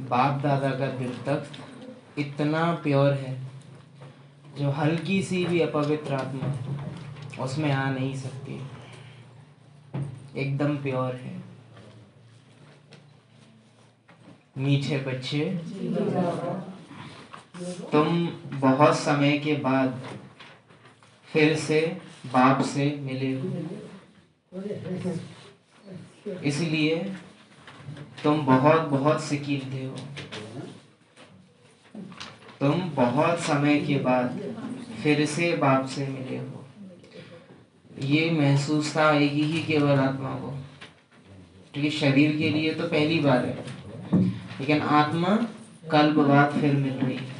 बाप दादा का दिल तक इतना प्योर है, जो हल्की सी भी अपवित्र आत्मा उसमें आ नहीं सकती, एकदम प्योर है। मीठे बच्चे, तुम बहुत समय के बाद फिर से बाप से मिले हो, इसलिए तुम बहुत बहुत सीखते हो। तुम बहुत समय के बाद फिर से बाप से मिले हो, ये महसूस था एक ही केवल आत्मा को, क्योंकि शरीर के लिए तो पहली बार है, लेकिन आत्मा कल्प बाद फिर मिल रही है।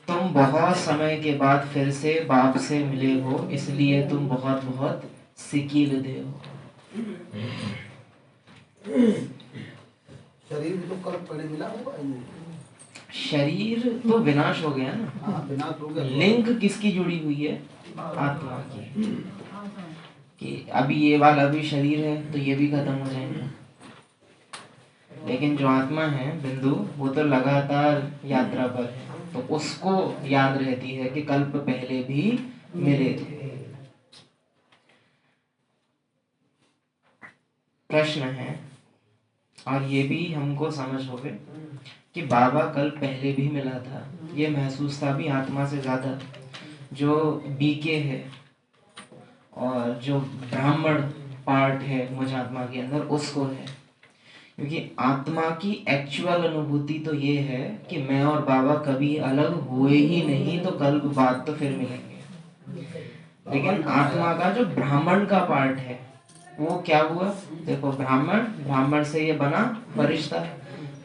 तुम बहुत समय के बाद फिर से बाप से मिले हो, इसलिए तुम बहुत बहुत सीखते हो। शरीर तो कल पहले मिला होगा। शरीर तो विनाश हो गया ना। हाँ, विनाश हो गया। लिंक किसकी जुड़ी हुई है? आत्मा की। कि अभी ये वाला भी शरीर है तो ये भी खत्म हो जाएगा, लेकिन जो आत्मा है बिंदु, वो तो लगातार यात्रा पर है, तो उसको याद रहती है कि कल्प पहले भी मिले थे। प्रश्न है, और ये भी हमको समझ होगे कि बाबा कल पहले भी मिला था, ये महसूस था भी आत्मा से ज्यादा जो बीके है और जो ब्राह्मण पार्ट है मुझ आत्मा के अंदर, उसको है। क्योंकि आत्मा की एक्चुअल अनुभूति तो ये है कि मैं और बाबा कभी अलग हुए ही नहीं, तो कल बाद तो फिर मिलेंगे। लेकिन आत्मा का जो ब्राह्मण का पार्ट है वो क्या हुआ? देखो, ब्राह्मण से ये बना फरिश्ता,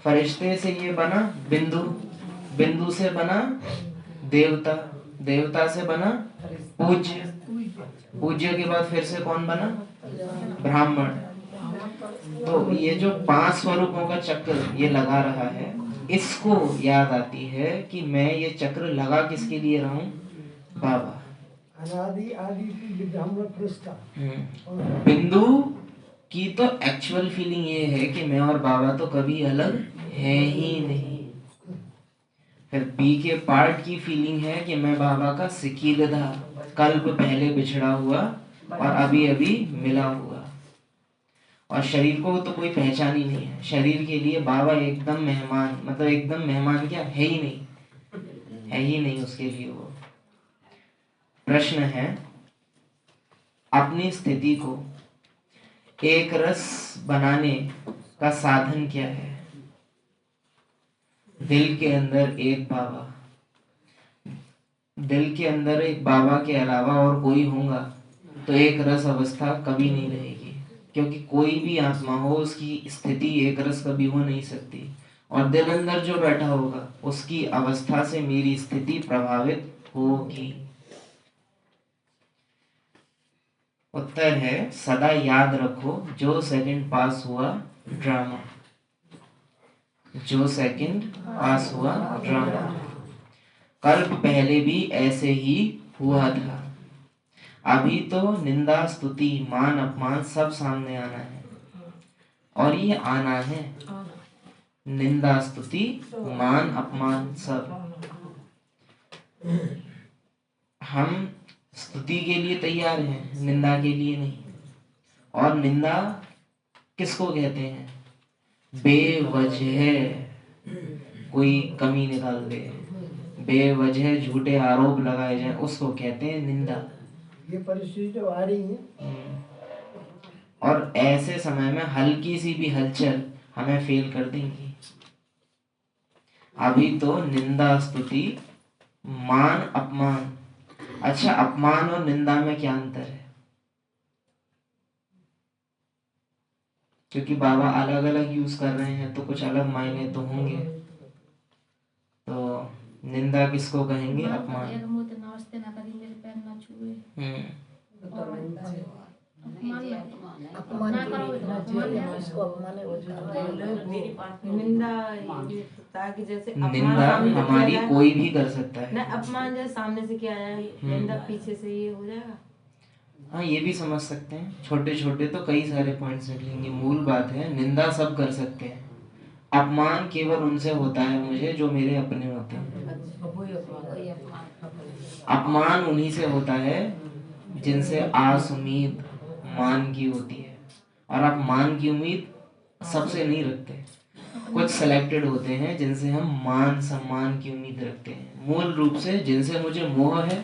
फरिश्ते से ये बना बिंदु, बिंदु से बना देवता, देवता से बना पूज्य, पूज्य के बाद फिर से कौन बना? ब्राह्मण। तो ये जो 5 स्वरूपों का चक्र ये लगा रहा है, इसको याद आती है कि मैं ये चक्र लगा किसके लिए रहा हूँ? बाबा। अनादि आदि ब्राह्मण फरिश्ता। बिंदु की तो एक्चुअल फीलिंग ये है कि मैं और बाबा तो कभी अलग है ही नहीं। फिर बी के पार्ट की फीलिंग है कि मैं बाबा का सिकीलधा, कल्प पहले बिछड़ा हुआ और अभी अभी मिला हुआ। और शरीर को तो कोई पहचान ही नहीं है, शरीर के लिए बाबा एकदम मेहमान, मतलब एकदम मेहमान क्या है ही नहीं, है ही नहीं उसके लिए वो। प्रश्न है, अपनी स्थिति को एक रस बनाने का साधन क्या है? दिल के अंदर एक बाबा, दिल के अंदर एक बाबा के अलावा और कोई होगा तो एक रस अवस्था कभी नहीं रहेगी, क्योंकि कोई भी आत्मा हो उसकी स्थिति एक रस कभी हो नहीं सकती। और दिल अंदर जो बैठा होगा उसकी अवस्था से मेरी स्थिति प्रभावित होगी। उत्तर है, सदा याद रखो, जो सेकंड पास हुआ ड्रामा, जो सेकंड पास हुआ ड्रामा, कल्प पहले भी ऐसे ही हुआ था। अभी तो निंदा स्तुति मान अपमान सब सामने आना है, और ये आना है, निंदा स्तुति मान अपमान सब। हम स्तुति के लिए तैयार हैं, निंदा के लिए नहीं। और निंदा किसको कहते हैं? बेवजह कोई कमी निकाल दे, बेवजह झूठे आरोप लगाए जाए, उसको कहते हैं निंदा। ये परिस्थिति तो आ रही है। और ऐसे समय में हल्की सी भी हलचल हमें फेल कर देंगी। अभी तो निंदा स्तुति मान अपमान। अच्छा, अपमान और निंदा में क्या अंतर है? क्योंकि बाबा अलग अलग यूज कर रहे हैं तो कुछ अलग मायने तो होंगे। तो निंदा किसको कहेंगे? अपमान। निंदा हमारी कोई भी कर सकता है। अपमान जैसे सामने से किया जाए, निंदा पीछे से ये हो जाएगा। हाँ, ये भी समझ सकते हैं। छोटे छोटे तो कई सारे पॉइंट्स निकलेंगे। मूल बात है, निंदा सब कर सकते हैं, अपमान केवल उनसे होता है मुझे जो मेरे अपने होते हैं। अपमान उन्हीं से होता है जिनसे आस उम्मीद मान की होती है, और आप मान की उम्मीद सबसे नहीं रखते। कुछ सिलेक्टेड होते हैं जिनसे हम मान सम्मान की उम्मीद रखते हैं। मूल रूप से जिनसे मुझे मोह है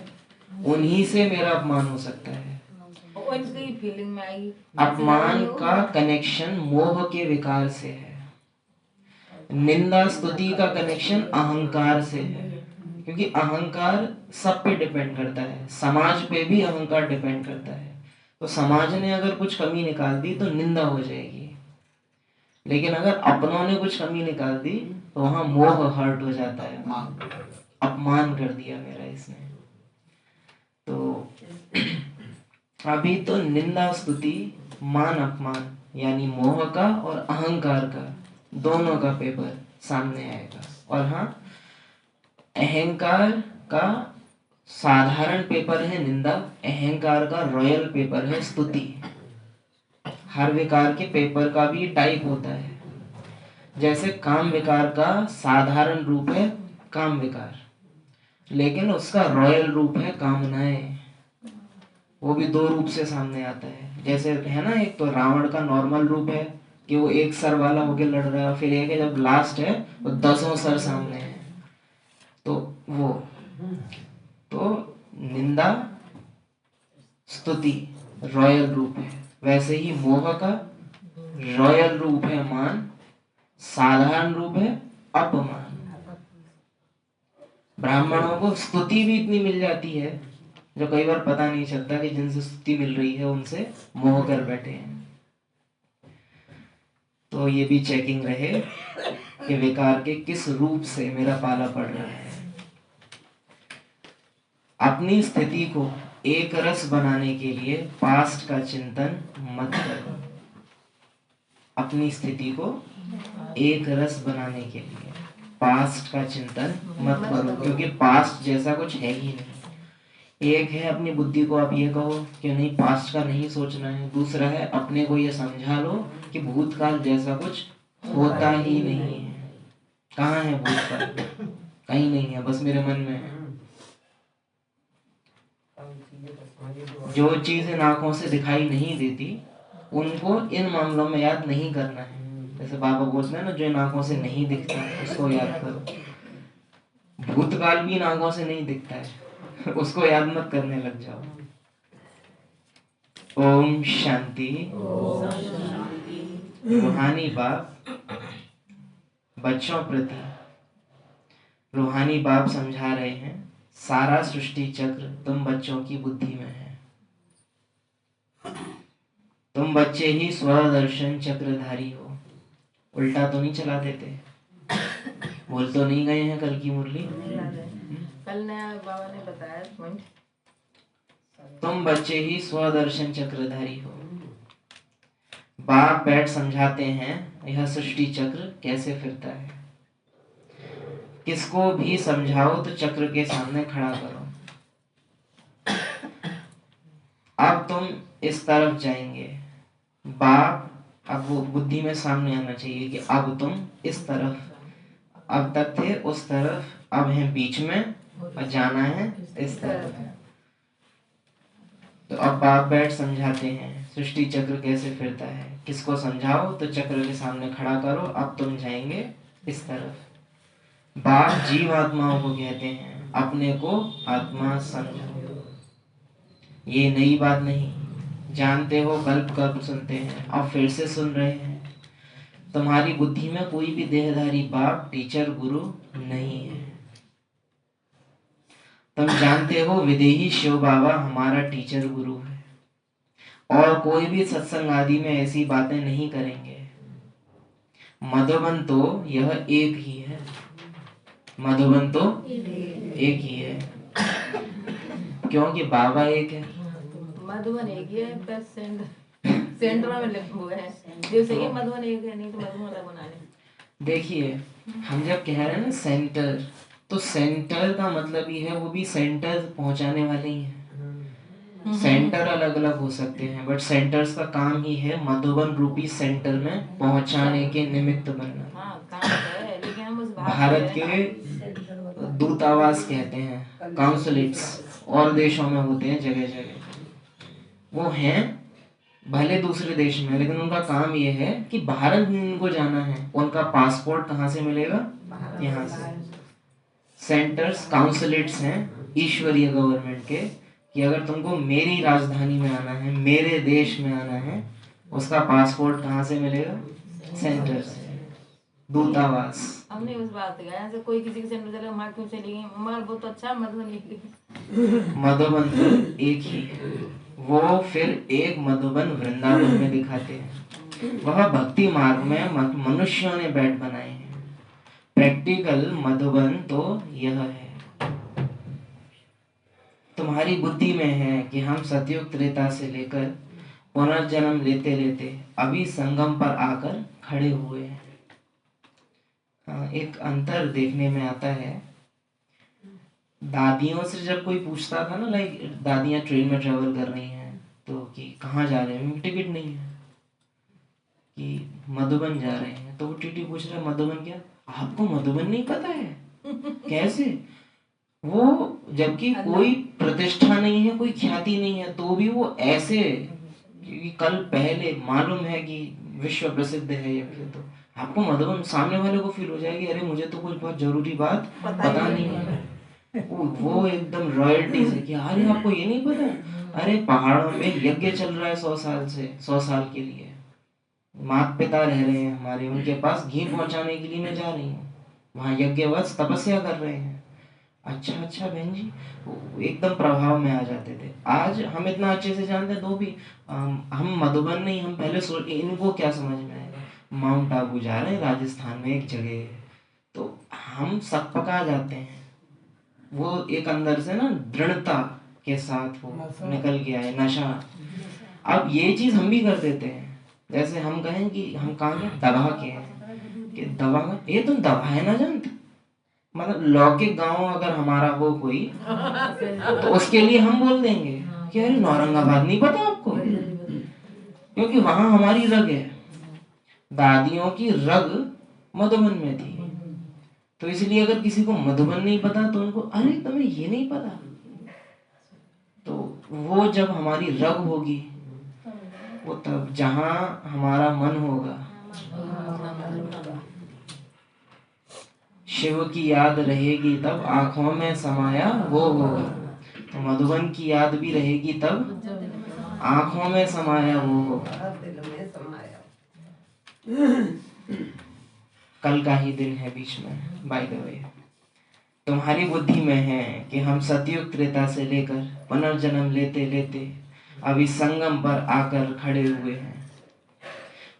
उन्हीं से मेरा अपमान हो सकता है। उनकी फीलिंग में आई अपमान का कनेक्शन मोह के विकार से है, निंदा स्तुति का कनेक्शन अहंकार से है। क्योंकि अहंकार सब पे डिपेंड करता है, समाज पे भी अहंकार डिपेंड करता है। तो समाज ने अगर कुछ कमी निकाल दी तो निंदा हो जाएगी, लेकिन अगर अपनों ने कुछ कमी निकाल दी तो वहां मोह हर्ट हो जाता है। अपमान कर दिया मेरा इसने। तो अभी तो निंदा स्तुति मान अपमान यानी मोह का और अहंकार का दोनों का पेपर सामने आएगा। और हाँ, अहंकार का साधारण पेपर है निंदा, अहंकार का रॉयल पेपर है स्तुति। हर विकार के पेपर का भी टाइप होता है। जैसे काम विकार का साधारण रूप है काम विकार, लेकिन उसका रॉयल रूप है कामनाएं। वो भी दो रूप से सामने आता है। जैसे है ना, एक तो रावण का नॉर्मल रूप है कि वो एक सर वाला होके लड़ रहा है, फिर एक है जब लास्ट है तो 10 सर सामने है। तो वो तो निंदा स्तुति रॉयल रूप है, वैसे ही मोह का रॉयल रूप है मान, साधारण रूप है अपमान। ब्राह्मणों को स्तुति भी इतनी मिल जाती है जो कई बार पता नहीं चलता कि जिनसे स्तुति मिल रही है उनसे मोह कर बैठे हैं। तो ये भी चेकिंग रहे कि विकार के किस रूप से मेरा पाला पड़ रहा है। अपनी स्थिति को एक रस बनाने के लिए पास्ट का चिंतन मत करो। अपनी स्थिति को एक रस बनाने के लिए पास्ट का चिंतन मत करो, क्योंकि पास्ट जैसा कुछ है ही नहीं। एक है अपनी बुद्धि को आप ये कहो कि नहीं पास्ट का नहीं सोचना है, दूसरा है अपने को ये समझा लो कि भूतकाल जैसा कुछ होता ही नहीं है। कहाँ है भूतकाल? कहीं नहीं है, बस मेरे मन में है। जो चीज इन आंखों से दिखाई नहीं देती उनको इन मामलों में याद नहीं करना है। जैसे बाबा बोलते हैं ना, जो इन आंखों से नहीं दिखता उसको याद करो। भूतकाल भी इन आंखों से नहीं दिखता है, उसको याद मत करने लग जाओ। ओम शांति। रूहानी बाप बच्चों प्रति रूहानी बाप समझा रहे हैं, सारा सृष्टि चक्र तुम बच्चों की बुद्धि में है। तुम बच्चे ही स्वदर्शन चक्रधारी हो। उल्टा तो नहीं चला देते? बोल तो नहीं गए हैं कल की मुरली? कल नया बाबा ने बताया पॉइंट। तुम बच्चे ही स्वदर्शन चक्रधारी हो। बाप बैठ समझाते हैं यह सृष्टि चक्र कैसे फिरता है। किसको भी समझाओ तो चक्र के सामने खड़ा करो। अब तुम इस तरफ जाएंगे, बाप अब वो बुद्धि में सामने आना चाहिए कि अब तुम इस तरफ, अब तक थे उस तरफ, अब हैं बीच में और जाना है इस तरफ। तो अब बाप बैठ समझाते हैं सृष्टि चक्र कैसे फिरता है। किसको समझाओ तो चक्र के सामने खड़ा करो, अब तुम जाएंगे इस तरफ। बाप जीव आत्माओं को कहते हैं अपने को आत्मा समझो। ये नई बात नहीं, जानते हो कल्प कल्प सुनते हैं, अब फिर से सुन रहे हैं। तुम्हारी बुद्धि में कोई भी देहधारी बाप टीचर गुरु नहीं है। तुम जानते हो विदेही शिव बाबा हमारा टीचर गुरु है, और कोई भी सत्संग आदि में ऐसी बातें नहीं करेंगे। मधुबन तो यह एक ही है, मधुबन तो एक ही है, क्योंकि बाबा एक है। मधुबन एक ही है, प्लस सेंटर में लिखा हुआ है। जैसे ये मधुबन एक है, नहीं तो मधुबन अलग बना ले। देखिए, हम जब कह रहे हैं ना सेंटर, तो सेंटर का मतलब ही है वो भी सेंटर पहुंचाने वाले ही हैं। सेंटर अलग अलग हो सकते हैं, बट सेंटर्स का काम ही है मधुबन रूपी सेंटर में पहुंचाने के निमित्त बनना। हाँ काम है, लेकिन हम उस भाव से भारत हैं के दूतावास कहते हैं, काउंसलेट्स और देशों में होते हैं जगह जगह। वो हैं भले दूसरे देश में, लेकिन उनका काम ये है कि भारत में उनको जाना है। उनका पासपोर्ट कहाँ से मिलेगा? यहाँ से। सेंटर्स काउंसलेट्स हैं ईश्वरीय गवर्नमेंट के, कि अगर तुमको मेरी राजधानी में आना है, मेरे देश में आना है, उसका पासपोर्ट कहाँ से मिलेगा? सेंटर से, दूतावास। हमने उस बात गया ऐसे कोई किसी के सेंटर चले वहाँ क्यों चली गई, मगर बहुत अच्छा मधुबन मधुबन तो एक ही है, वो फिर एक मधुबन वृंदावन में दिखाते हैं। वह भक्ति मार्ग में मनुष्यों ने बैठ बनाए हैं। प्रैक्टिकल मधुबन तो यह है। तुम्हारी बुद्धि में है कि हम सतयुग त्रेता से लेकर पुनर्जन्म लेते लेते अभी संगम पर आकर खड़े हुए हैं। एक अंतर देखने में आता है। दादियों से जब कोई पूछता था ना, लाइक दादियां ट्रेन में ट्रेवल कर रही हैं तो कि कहाँ जा रहे हैं, टिकट नहीं है, कि मधुबन जा रहे हैं, तो वो टीटी पूछ रहा है मधुबन क्या? आपको मधुबन नहीं पता है? कैसे? वो जबकि कोई प्रतिष्ठा नहीं है, कोई ख्याति नहीं है, तो भी वो ऐसे, क्योंकि कल पहले मालूम है कि विश्व प्रसिद्ध है ये, तो आपको मधुबन, सामने वाले को फील हो जाएगी अरे मुझे तो कुछ बहुत जरूरी बात पता नहीं है। वो एकदम रॉयल्टी से कि अरे आपको ये नहीं पता, अरे पहाड़ों में यज्ञ चल रहा है 100 साल से, 100 साल के लिए माता पिता रह रहे हैं हमारे, उनके पास घी पहुंचाने के लिए मैं जा रही हूँ, वहाँ यज्ञवत तपस्या कर रहे हैं। अच्छा अच्छा बहन जी, एकदम प्रभाव में आ जाते थे। आज हम इतना अच्छे से जानते तो भी हम मधुबन नहीं, हम पहले सोच इनको क्या समझ में आएगा, माउंट आबू जा रहे हैं, राजस्थान में एक जगह है, तो हम सब पका जाते हैं। वो एक अंदर से ना दृढ़ता के साथ वो निकल गया है नशा। अब ये चीज हम भी कर देते हैं, जैसे हम कहें कि हम कहाँ के दवा के हैं, कि दवा ये तुम दवा है ना जानते, मतलब लौकिक गांव अगर हमारा हो कोई तो उसके लिए हम बोल देंगे कि अरे औरंगाबाद नहीं पता आपको, क्योंकि वहां हमारी रग है, दादियों की रग मधुबन में थी, तो इसलिए अगर किसी को मधुबन नहीं पता तो उनको अरे तुम्हें ये नहीं पता। तो वो जब हमारी रग होगी, वो तब जहां हमारा मन होगा, शिव की याद रहेगी तब आंखों में समाया वो होगा, तो मधुबन की याद भी रहेगी तब आंखों में समाया वो होगा। कल का ही दिन है बीच में, बाय द वे। तुम्हारी बुद्धि में है कि हम सतयुग त्रेता से लेकर पुनर्जन्म लेते लेते अभी संगम पर आकर खड़े हुए हैं।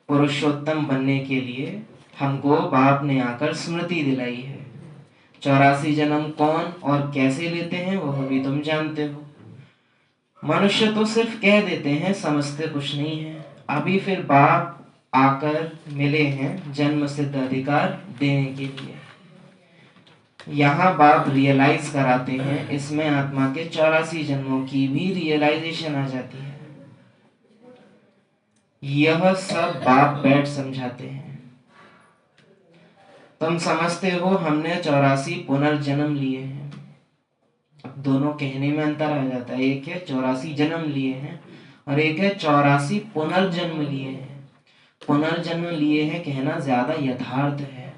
पुरुषोत्तम बनने के लिए हमको बाप ने आकर स्मृति दिलाई है। 84 जन्म कौन और कैसे लेते हैं वह भी तुम जानते हो। मनुष्य तो सिर्फ कह देते हैं, समझते कुछ नहीं है। अभी फिर बाप आकर मिले हैं जन्म सिद्ध अधिकार देने के लिए। यहाँ बाप रियलाइज कराते हैं, इसमें आत्मा के 84 जन्मों की भी रियलाइजेशन आ जाती है। यह सब बाप बैठ समझाते हैं। तुम समझते हो हमने 84 पुनर्जन्म लिए हैं। अब दोनों कहने में अंतर आ जाता है, एक है 84 जन्म लिए हैं और एक है 84 पुनर्जन्म लिए हैं। पुनर्जन्म लिए हैं कहना ज्यादा यथार्थ है,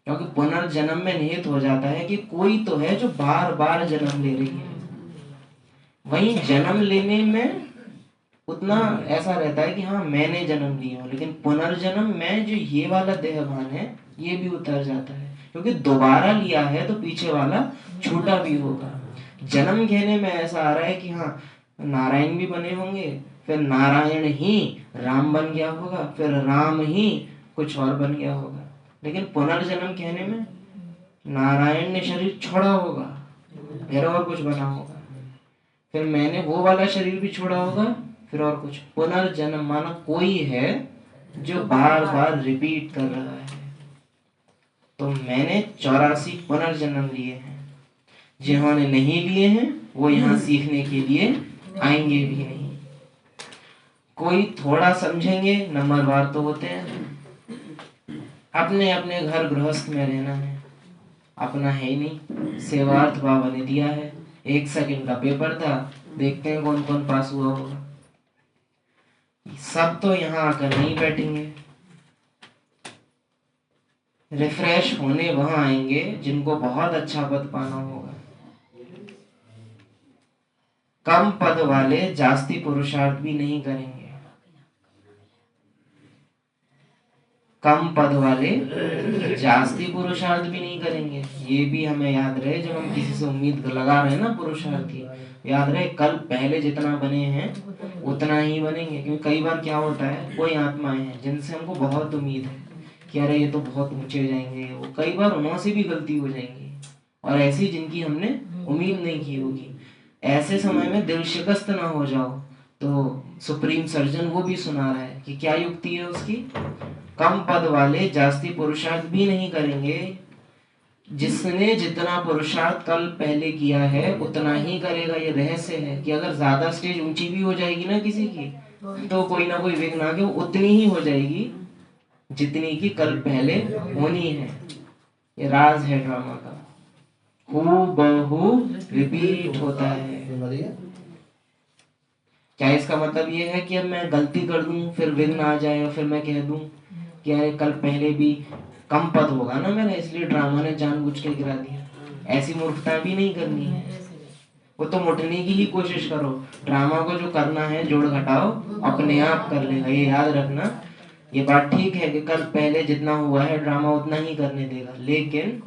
क्योंकि पुनर्जन्म में निहित हो जाता है कि कोई तो है जो बार बार जन्म ले रही है। वहीं जन्म लेने में उतना ऐसा रहता है कि हाँ मैंने जन्म लिया, लेकिन पुनर्जन्म में जो ये वाला देहभान है ये भी उतर जाता है, क्योंकि दोबारा लिया है तो पीछे वाला छूटा भी होगा। जन्म कहने में ऐसा आ रहा है कि हाँ नारायण भी बने होंगे, फिर नारायण ही राम बन गया होगा, फिर राम ही कुछ और बन गया होगा। लेकिन पुनर्जन्म कहने में नारायण ने शरीर छोड़ा होगा, फिर और कुछ बना होगा, फिर मैंने वो वाला शरीर भी छोड़ा होगा, फिर और कुछ। पुनर्जन्म माना कोई है जो बार बार रिपीट कर रहा है। तो मैंने 84 पुनर्जन्म लिए हैं। जिन्होंने नहीं लिए हैं वो यहाँ सीखने के लिए आएंगे भी नहीं। कोई थोड़ा समझेंगे, नंबरवार तो होते हैं, अपने अपने घर गृहस्थ में रहना है, अपना है ही नहीं। सेवार्थ बाबा ने दिया है, 1 सेकंड का पेपर था, देखते हैं कौन कौन पास हुआ होगा। सब तो यहाँ आकर नहीं बैठेंगे, रिफ्रेश होने वहां आएंगे जिनको बहुत अच्छा पद पाना होगा। कम पद वाले जास्ती पुरुषार्थ भी नहीं करेंगे, कम पद वाले जास्ती पुरुषार्थ भी नहीं करेंगे। ये भी हमें याद रहे, जब हम किसी से उम्मीद लगा रहे हैं ना पुरुषार्थ की, याद रहे कल पहले जितना बने हैं उतना ही बनेंगे। क्योंकि कई बार क्या होता है, कोई आत्माएं हैं जिनसे हमको बहुत उम्मीद है कि अरे ये तो बहुत ऊंचे जाएंगे, वो कई बार उनसे भी गलती हो जाएंगी, और ऐसी जिनकी हमने उम्मीद नहीं की होगी। ऐसे समय में दिल शिकस्त ना हो जाओ। तो सुप्रीम सर्जन वो भी सुना रहा है कि क्या युक्ति है उसकी, कम पद वाले जास्ती पुरुषार्थ भी नहीं करेंगे, जिसने जितना पुरुषार्थ कल पहले किया है उतना ही करेगा। ये रहस्य है कि अगर ज्यादा स्टेज ऊंची भी हो जाएगी ना किसी की, तो कोई ना कोई विघ्न आके उतनी ही हो जाएगी जितनी की कल पहले होनी है। ये राज है ड्रामा का, हूबहू रिपीट होता है। क्या इसका मतलब ये है कि अब मैं गलती कर दूं फिर विघ्न आ जाए और फिर मैं कह दूं कि अरे कल पहले भी कम पद होगा ना मेरा, इसलिए ड्रामा ने जानबूझ के गिरा दिया? ऐसी मूर्खता भी नहीं करनी है। वो तो मुटने की ही कोशिश करो। ड्रामा को जो करना है जोड़ घटाओ अपने आप कर लेगा। ये याद रखना, ये बात ठीक है कि कल पहले जितना हुआ है ड्रामा उतना ही करने देगा, लेकिन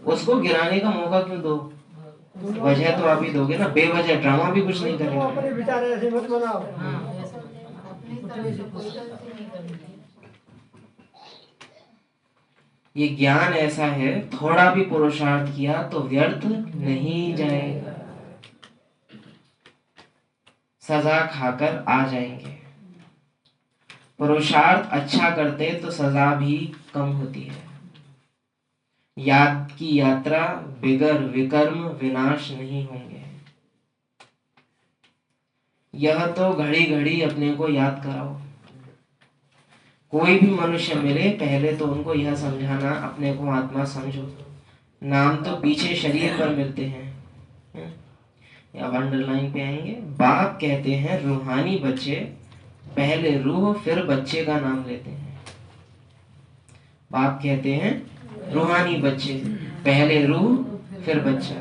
उसको गिराने का मौका क्यों दो? वजह तो आप ही दोगे ना, बेवजह ड्रामा भी कुछ नहीं करेगा। अपने विचार ऐसे मत बनाओ। ये ज्ञान ऐसा है, थोड़ा भी पुरुषार्थ किया तो व्यर्थ नहीं जाएगा, सजा खाकर आ जाएंगे। पुरुषार्थ अच्छा करते तो सजा भी कम होती है। याद की यात्रा बिगर विकर्म विनाश नहीं होंगे। यह तो घड़ी घड़ी अपने को याद कराओ। कोई भी मनुष्य मिले पहले तो उनको यह समझाना अपने को आत्मा समझो। नाम तो पीछे शरीर पर मिलते हैं। या अंडरलाइन पे आएंगे। बाप कहते हैं रूहानी बच्चे पहले रूह फिर बच्चे का नाम लेते हैं। बाप कहते हैं रूहानी बच्चे पहले रूह फिर बच्चा।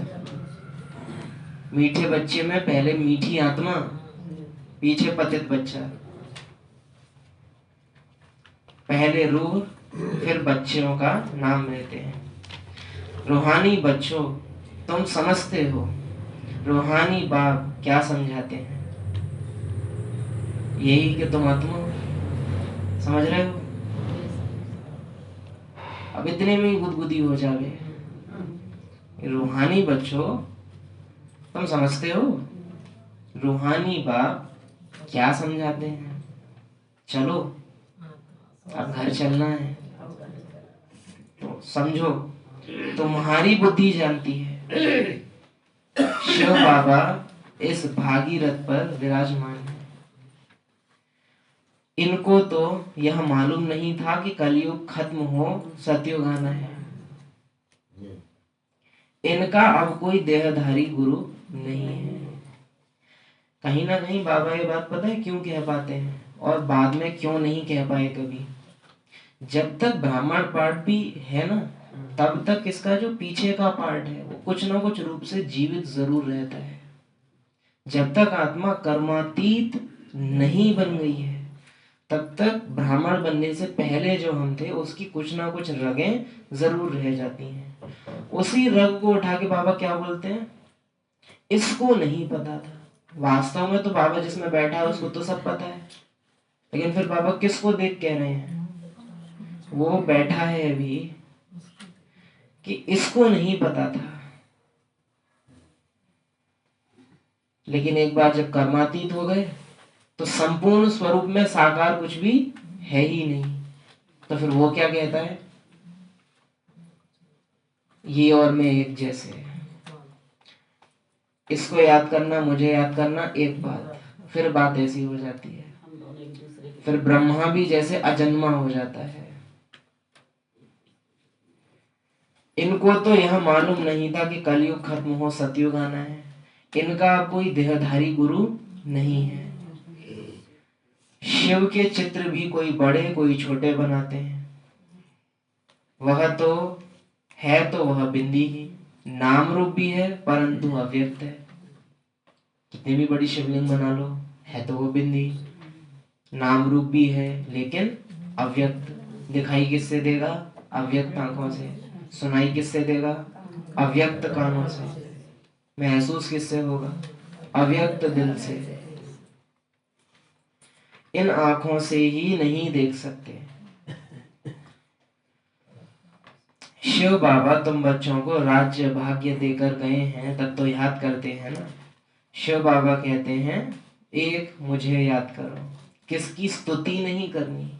मीठे बच्चे में पहले मीठी आत्मा, पीछे पतित बच्चा। पहले रूह फिर बच्चों का नाम लेते हैं। रूहानी बच्चों, तुम समझते हो रूहानी बाप क्या समझाते हैं? यही कि तुम आत्मा हो। समझ रहे हो? अब इतने में ही गुदगुदी हो जावे। रूहानी बच्चों, तुम समझते हो रूहानी बाप क्या समझाते हैं? चलो अब घर चलना है तो समझो, तुम्हारी बुद्धि जानती है शिव बाबा इस भागीरथ पर विराजमान है। इनको तो यह मालूम नहीं था कि कलयुग खत्म हो सतयुग आना है। इनका अब कोई देहधारी गुरु नहीं है। कहीं ना कहीं बाबा ये बात पता है क्यों कह पाते हैं और बाद में क्यों नहीं कह पाए कभी? जब तक ब्राह्मण पार्ट भी है ना, तब तक इसका जो पीछे का पार्ट है वो कुछ ना कुछ रूप से जीवित जरूर रहता है। जब तक आत्मा कर्मातीत नहीं बन गई है तब तक ब्राह्मण बनने से पहले जो हम थे उसकी कुछ ना कुछ रगें जरूर रह जाती हैं। उसी रग को उठा के बाबा क्या बोलते हैं, इसको नहीं पता था। वास्तव में तो बाबा जिसमें बैठा है उसको तो सब पता है, लेकिन फिर बाबा किसको देख कह रहे हैं? वो बैठा है अभी कि इसको नहीं पता था। लेकिन एक बार जब कर्मातीत हो गए तो संपूर्ण स्वरूप में साकार कुछ भी है ही नहीं। तो फिर वो क्या कहता है, ये और मैं एक जैसे। इसको याद करना, मुझे याद करना, एक बात, फिर बात ऐसी हो जाती है। फिर ब्रह्मा भी जैसे अजन्मा हो जाता है। इनको तो यह मालूम नहीं था कि कलयुग खत्म हो, सतयुग आना है। इनका कोई देहधारी गुरु नहीं है। शिव के चित्र भी कोई बड़े कोई छोटे बनाते हैं। वह तो वह बिंदी ही, नाम रूप भी है परंतु अव्यक्त है। कितनी भी बड़ी शिवलिंग बना लो, है तो वो बिंदी, नाम रूप भी है लेकिन अव्यक्त। दिखाई किससे देगा? अव्यक्त आंखों से। सुनाई किससे देगा? अव्यक्त कानों से। महसूस किससे होगा? अव्यक्त दिल से। इन आंखों से ही नहीं देख सकते। शिव बाबा तुम बच्चों को राज्य भाग्य देकर गए हैं, तब तो याद करते हैं ना। शिव बाबा कहते हैं एक मुझे याद करो। किसकी स्तुति नहीं करनी।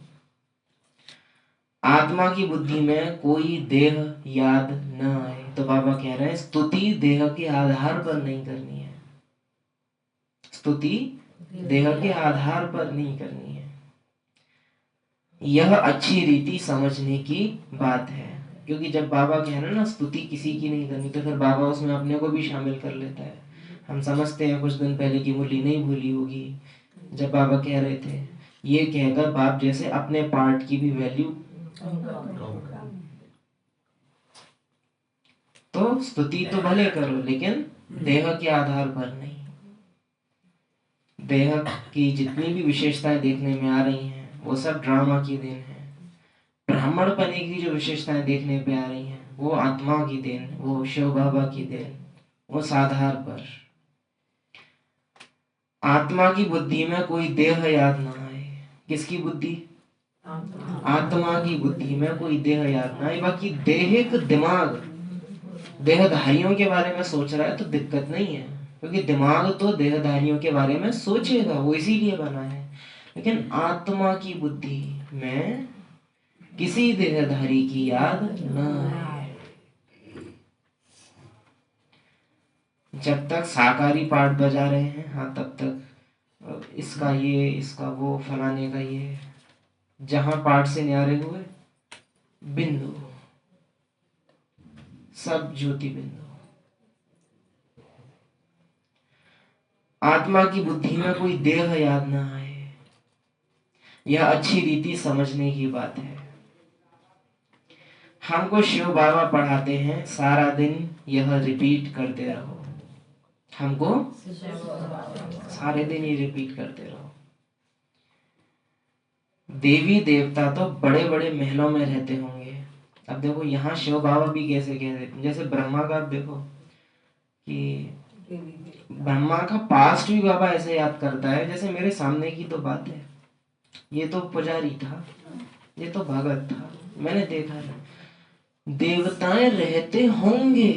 आत्मा की बुद्धि में कोई देह याद न आए, तो बाबा कह रहे हैं स्तुति देह के आधार पर नहीं करनी है। स्तुति देह के आधार पर नहीं करनी है। यह अच्छी रीति समझने की बात है। क्योंकि जब बाबा कह रहे हैं ना स्तुति किसी की नहीं करनी, तो फिर बाबा उसमें अपने को भी शामिल कर लेता है। हम समझते हैं कुछ दिन पहले की मुरली नहीं भूली होगी, जब बाबा कह रहे थे ये कहकर बाप जैसे अपने पार्ट की भी वैल्यू। तो स्तुति तो भले करो लेकिन देह के आधार पर नहीं। देह की जितनी भी विशेषताएं देखने में आ रही हैं वो सब ड्रामा की देन है। ब्राह्मण पने की जो विशेषताएं देखने पे आ रही हैं वो आत्मा की देन, वो शिव बाबा की देन, उस आधार पर। आत्मा की बुद्धि में कोई देह याद ना आए। किसकी बुद्धि? आत्मा की बुद्धि में कोई देह याद ना आए। बाकी देहिक दिमाग देहधारियों के बारे में सोच रहा है तो दिक्कत नहीं है, क्योंकि दिमाग तो देहधारियों के बारे में सोचेगा, वो इसीलिए बना है। लेकिन आत्मा की बुद्धि में किसी देहधारी की याद न आए। जब तक साकारी पाठ बजा रहे हैं, हाँ, तब तक इसका ये, इसका वो, फलाने का ये, जहां पाठ से न्यारे हुए बिंदु, सब ज्योति बिंदु। आत्मा की बुद्धि में कोई देह याद ना आए, यह अच्छी रीति समझने की बात है। हमको शिव बाबा पढ़ाते हैं सारा दिन यह रिपीट करते रहो। हमको सारे दिन ये रिपीट करते रहो। देवी देवता तो बड़े बड़े महलों में रहते होंगे। अब देखो यहाँ शिव बाबा भी कैसे कह देते हैं। जैसे ब्रह्मा का, आप देखो कि ब्रह्मा का पास्ट भी बाबा ऐसे याद करता है जैसे मेरे सामने की तो बात है। ये तो पुजारी था, ये तो भगत था, मैंने देखा है। देवताएं रहते होंगे,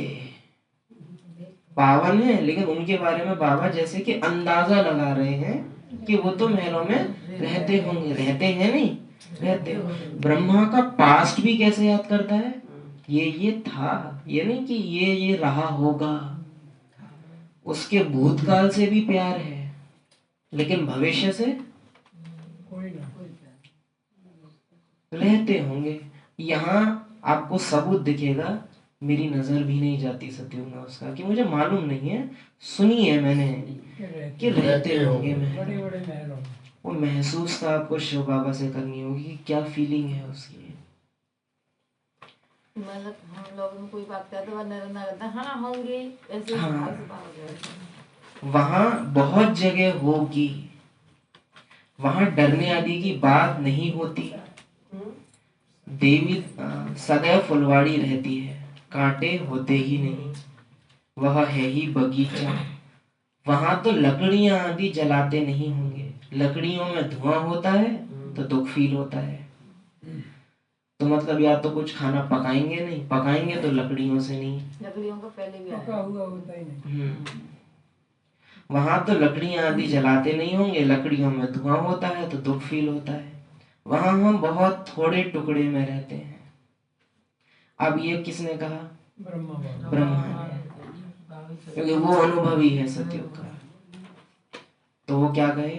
पावन है, लेकिन उनके बारे में बाबा जैसे कि अंदाजा लगा रहे हैं कि वो तो महलों में रहते होंगे। रहते हैं नहीं, रहते हो। ब्रह्मा का पास्ट भी कैसे याद करता है? ये था, ये नहीं कि ये रहा होगा। उसके भूतकाल से भी प्यार है, लेकिन भविष्य से रहते होंगे। यहाँ आपको सबूत दिखेगा, मेरी नजर भी नहीं जाती सत्युग में उसका, कि मुझे मालूम नहीं है, सुनी है मैंने कि रहते होंगे महलों। वो महसूस था आपको शिव बाबा से करनी होगी कि क्या फीलिंग है उसकी। मतलब हम लोग में कोई बात करते वरना हाँ होंगे ऐसे। हाँ, वहां बहुत जगह होगी, वहां डरने आदि की बात नहीं होती। देवी सदैव फुलवाड़ी रहती है, कांटे होते ही नहीं, वह है ही बगीचा। वहां तो लकड़ियां आदि जलाते नहीं होंगे। लकड़ियों में धुआं होता है तो दुख फील होता है। तो मतलब या तो कुछ खाना पकाएंगे नहीं, पकाएंगे तो लकड़ियों से नहीं, लकड़ियों का पहले भी पका हुआ होता ही नहीं। वहां तो लकड़ियां आदि जलाते नहीं होंगे, लकड़ियों में धुआं होता है तो दुख फील होता है। वहां हम बहुत थोड़े टुकड़े में रहते हैं। अब ये किसने कहा? ब्रह्मा ने। क्योंकि वो अनुभव ही है सतयुग का। तो वो क्या कहे,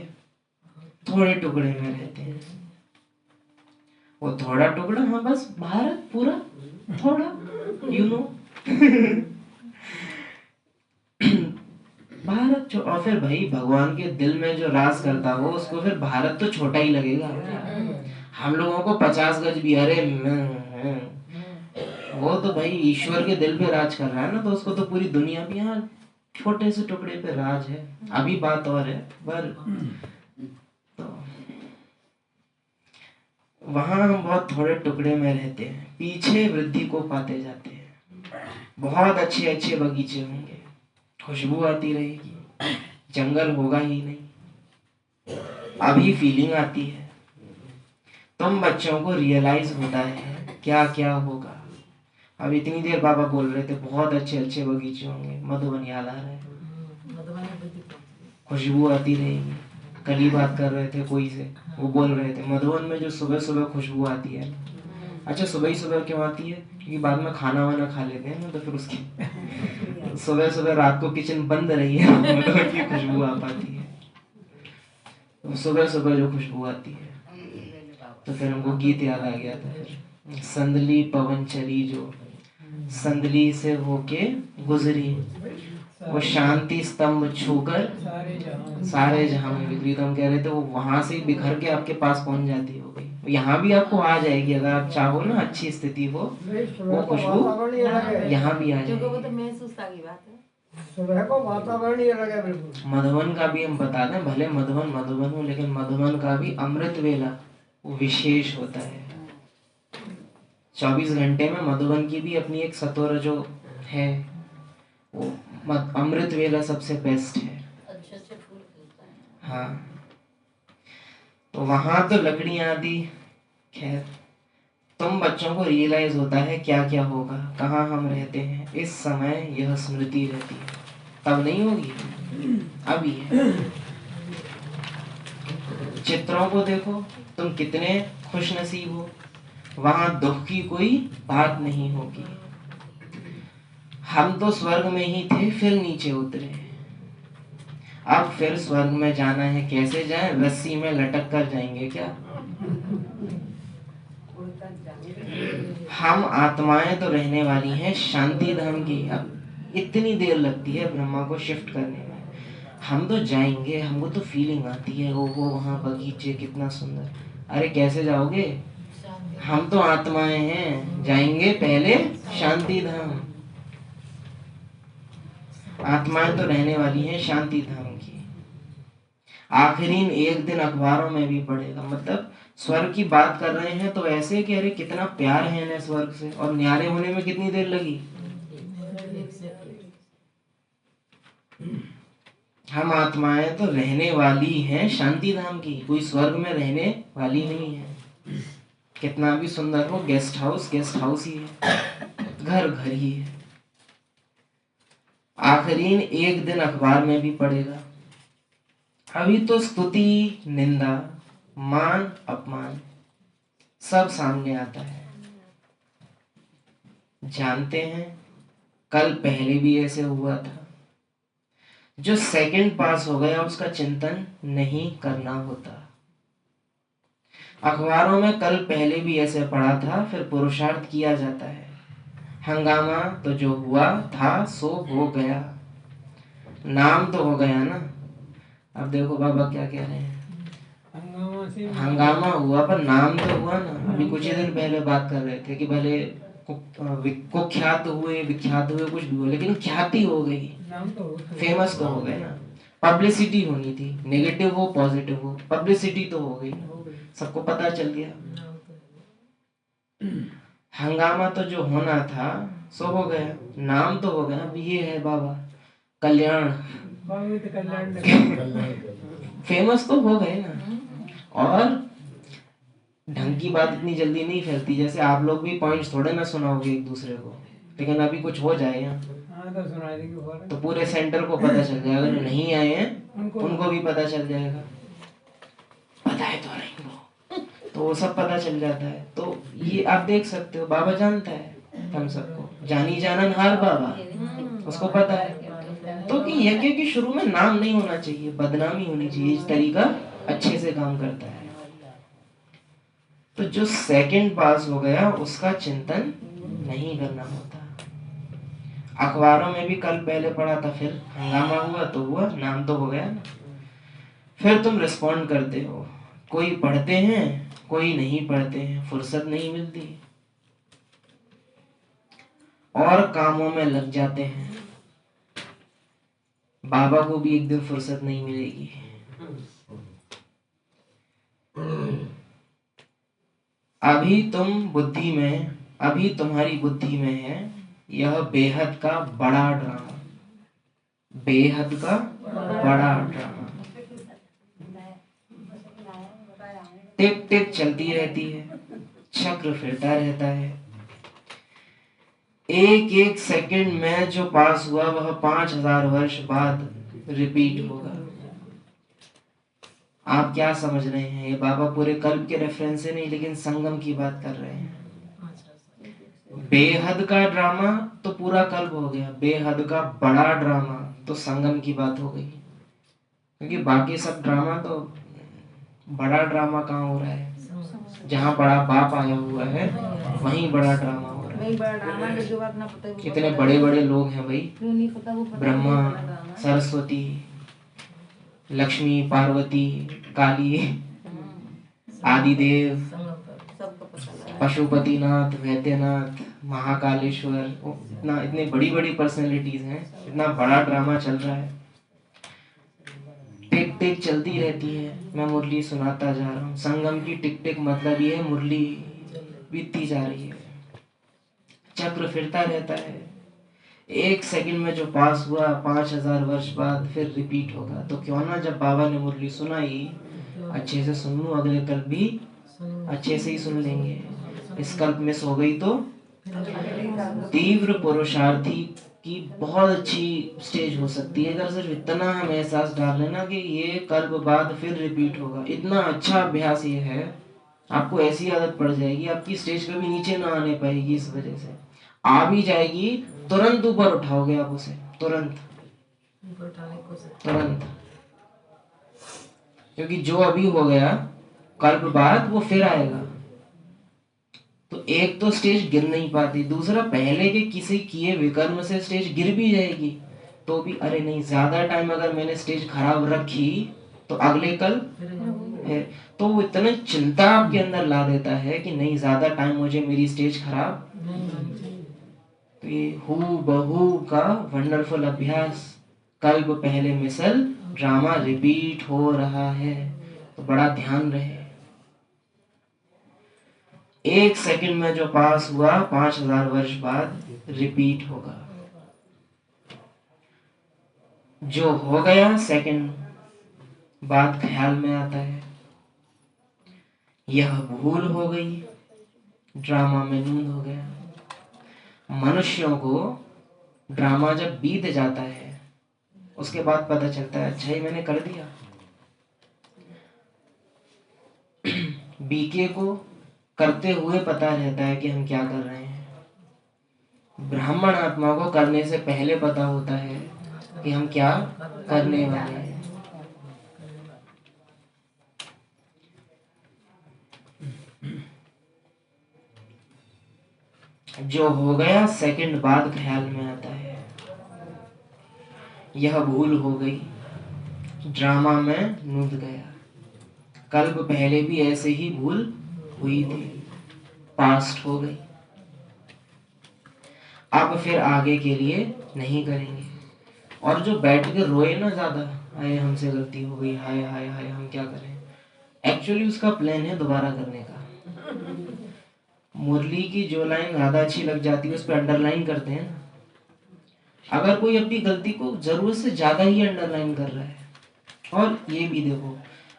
थोड़े टुकड़े में रहते हैं। वो थोड़ा टुकड़ा, हाँ बस भारत पूरा थोड़ा, यू नो भारत जो, और फिर भाई भगवान के दिल में जो राज करता हो उसको फिर भारत तो छोटा ही लगेगा। हम लोगों को 50 गज भी, अरे वो तो भाई ईश्वर के दिल पे राज कर रहा है ना, तो उसको तो पूरी दुनिया भी यहाँ छोटे से टुकड़े पे राज है। अभी बात और है, पर तो वहां हम बहुत थोड़े टुकड़े में रहते हैं, पीछे वृद्धि को पाते जाते हैं। बहुत अच्छे अच्छे बगीचे होंगे, खुशबू आती रहेगी, जंगल होगा ही नहीं, अभी फीलिंग आती है। तुम बच्चों को रियलाइज होता है क्या क्या होगा। अब इतनी देर बाबा बोल रहे थे बहुत अच्छे अच्छे बगीचे होंगे, मधुबन याद आ रहा है, खुशबू आती रहेगी। कल ही बात कर रहे थे कोई से, वो बोल रहे थे मधुबन में जो सुबह सुबह खुशबू आती है। अच्छा सुबह ही सुबह क्यों आती है, क्योंकि बाद में खाना वाना खा लेते हैं ना, तो फिर उसकी सुबह सुबह रात को किचन बंद रही है मधुबन की खुशबू आ पाती है। तो सुबह सुबह जो खुशबू आती है, तो फिर हमको गीत याद आ गया था फिर, संदली पवन चली जो संदली से होके गुजरी, वो शांति स्तंभ छूकर सारे जहां में बिखरी। तो हम कह रहे थे वो वहां से बिखर के आपके पास पहुंच जाती हो गई, यहाँ भी आपको आ जाएगी अगर आप चाहो ना, अच्छी स्थिति हो, वो खुशबू यहाँ भी आ क्योंकि वो जाएगी। तो महसूसता की बात है। सुबह को वातावरण ही अलग है बिल्कुल। मधुबन का भी हम बता दें, भले मधुबन मधुबन हो, लेकिन मधुबन का भी अमृत वेला वो विशेष होता है। 24 घंटे में मधुबन की भी अपनी एक सतोर जो है, वो अमृत वेला सबसे बेस्ट है। अच्छे अच्छे फूल खिलता है। हाँ, तो वहां तो लकड़ियां आदि, खैर तुम बच्चों को रियलाइज होता है क्या क्या होगा, कहाँ हम रहते हैं। इस समय यह स्मृति रहती है, तब नहीं होगी, अभी है। चित्रों को देखो, तुम कितने खुश नसीब हो, वहां दुख की कोई बात नहीं होगी। हम तो स्वर्ग में ही थे, फिर नीचे उतरे, अब फिर स्वर्ग में जाना है, कैसे जाएं, रस्सी में लटक कर जाएंगे क्या। हम आत्माएं तो रहने वाली हैं शांति धाम की। अब इतनी देर लगती है ब्रह्मा को शिफ्ट करने में, हम तो जाएंगे, हमको तो फीलिंग आती है, वो वहां बगीचे कितना सुंदर। अरे कैसे जाओगे, हम तो आत्माएं हैं, जाएंगे पहले शांति धाम। आत्माएं तो रहने वाली हैं शांति धाम की। आखिरी एक दिन अखबारों में भी पढ़ेगा, मतलब स्वर्ग की बात कर रहे हैं तो ऐसे कि अरे कितना प्यार है इन्हें स्वर्ग से, और न्यारे होने में कितनी देर लगी। हम आत्माएं तो रहने वाली हैं शांति धाम की, कोई स्वर्ग में रहने वाली नहीं है। कितना भी सुंदर हो, गेस्ट हाउस ही है, घर घर ही है। आखिरीन एक दिन अखबार में भी पढ़ेगा। अभी तो स्तुति निंदा मान अपमान सब सामने आता है। जानते हैं कल पहले भी ऐसे हुआ था। जो सेकंड पास हो गया उसका चिंतन नहीं करना होता। अखबारों में कल पहले भी ऐसे पढ़ा था, फिर पुरुषार्थ किया जाता है। हंगामा तो जो हुआ था सो हो गया, नाम तो हो गया ना। अब देखो बाबा क्या कह रहे हैं, हंगामा हुआ पर नाम तो हुआ ना। अभी कुछ ही दिन पहले बात कर रहे थे कि भले कुख्यात हुए विख्यात हुए कुछ भी हो, लेकिन ख्याति हो गई, फेमस तो हो गए ना। पब्लिसिटी होनी थी, नेगेटिव हो पॉजिटिव हो, पब्लिसिटी तो हो गई, सबको पता चल गया। हंगामा तो जो होना था सो हो गया, नाम तो हो गया। अब ये है बाबा कल्याण, फेमस तो हो गए ना। और ढंग की बात इतनी जल्दी नहीं फैलती, जैसे आप लोग भी पॉइंट्स थोड़े ना सुनाओगे एक दूसरे को, लेकिन अभी कुछ हो जाए यहाँ तो पूरे सेंटर को पता चल जाएगा। जो नहीं आए हैं उनको भी पता चल जाएगा, पता है तो नहीं वो, तो वो सब पता चल जाता है। तो ये आप देख सकते हो, बाबा जानता है हम सबको, जानी जानन हार बाबा, उसको पता है। तो कि यज्ञ के शुरू में नाम नहीं होना चाहिए, बदनामी होनी चाहिए। इस तरीका अच्छे से काम करता है। तो जो सेकंड पास हो गया उसका चिंतन नहीं करना होता। अखबारों में भी कल पहले पढ़ा था, फिर हंगामा हुआ तो हुआ, नाम तो हो गया ना। फिर तुम रिस्पॉन्ड करते हो। कोई पढ़ते हैं, कोई नहीं पढ़ते हैं, फुर्सत नहीं मिलती और कामों में लग जाते हैं। बाबा को भी एक दिन फुर्सत नहीं मिलेगी। अभी तुम्हारी बुद्धि में है यह बेहद का बड़ा ड्रामा, बेहद का बड़ा ड्रामा। टिक टिक चलती रहती है, चक्र फिरता रहता है। एक एक सेकंड में जो पास हुआ वह 5000 वर्ष बाद रिपीट होगा। आप क्या समझ रहे हैं? ये बाबा पूरे कल्प के रेफरेंस से नहीं, लेकिन संगम की बात कर रहे हैं। बेहद का ड्रामा तो पूरा कल्प हो गया, बेहद का बड़ा ड्रामा तो संगम की बात हो गई। क्योंकि बाकी सब ड्रामा तो, बड़ा ड्रामा कहाँ हो रहा है? जहाँ बड़ा बाप आया हुआ है वहीं बड़ा ड्रामा हो रहा है। कितने बड़े बड़े लोग हैं भाई, ब्रह्मा, सरस्वती, लक्ष्मी, पार्वती, काली, आदिदेव, पशुपतिनाथ, वैद्यनाथ, महाकालेश्वर, इतनी बड़ी बड़ी पर्सनैलिटीज हैं। इतना बड़ा ड्रामा चल रहा है, टिक टिक चलती रहती है। मैं मुरली सुनाता जा रहा हूँ। संगम की टिक टिक मतलब ये है, मुरली बीतती जा रही है, चक्र फिरता रहता है। एक सेकंड में जो पास हुआ 5000 वर्ष बाद फिर रिपीट होगा। तो क्यों ना जब बाबा ने मुरली सुनाई अच्छे से सुन लूं, अगले कल्प भी अच्छे से ही सुन लेंगे। इस कल्प मिस हो गई तो तीव्र पुरुषार्थी की बहुत अच्छी स्टेज हो सकती है। अगर सिर्फ इतना हम एहसास डाल लेना कि ये कल्प बाद फिर रिपीट होगा, इतना अच्छा अभ्यास ये है, आपको ऐसी आदत पड़ जाएगी, आपकी स्टेज कभी नीचे ना आने पाएगी। इस वजह से आ भी जाएगी, तुरंत ऊपर उठाओगे आप उसे, तुरंत तुरंत। क्योंकि जो अभी हो गया कल्प बाद वो फिर आएगा। तो एक तो स्टेज गिर नहीं पाती, दूसरा पहले के किसी किए विकर्म से स्टेज गिर भी जाएगी तो भी अरे नहीं, ज्यादा टाइम अगर मैंने स्टेज खराब रखी तो अगले कल है, तो वो इतना चिंता आपके अंदर ला देता है कि नहीं, ज्यादा टाइम मुझे मेरी स्टेज खराब। तो ये हू बहू का वंडरफुल अभ्यास, कल्प पहले मिसल ड्रामा रिपीट हो रहा है, तो बड़ा ध्यान रहे। एक सेकंड में जो पास हुआ 5000 वर्ष बाद रिपीट होगा। जो हो गया सेकंड बाद ख्याल में आता है यह भूल हो गई, ड्रामा में नूंद हो गया। मनुष्यों को ड्रामा जब बीत जाता है उसके बाद पता चलता है अच्छा ही मैंने कर दिया। बीके को करते हुए पता रहता है कि हम क्या कर रहे हैं। ब्राह्मण आत्मा को करने से पहले पता होता है कि हम क्या करने वाले हैं। जो हो गया सेकंड बाद ख्याल में आता है यह भूल हो गई, ड्रामा में नूंद गया। कल्प पहले भी ऐसे ही भूल हुई थी, पास्ट हो गई, अब फिर आगे के लिए नहीं करेंगे। और जो बैठ के रोए ना ज्यादा, हाय हमसे गलती हो गई, हाय हाय हाय हम क्या करें, एक्चुअली उसका प्लान है दोबारा करने का। मुरली की जो लाइन ज्यादा अच्छी लग जाती है उस पर अंडरलाइन करते हैं ना। अगर कोई अपनी गलती को जरूरत से ज्यादा ही अंडरलाइन कर रहा है, और ये भी देखो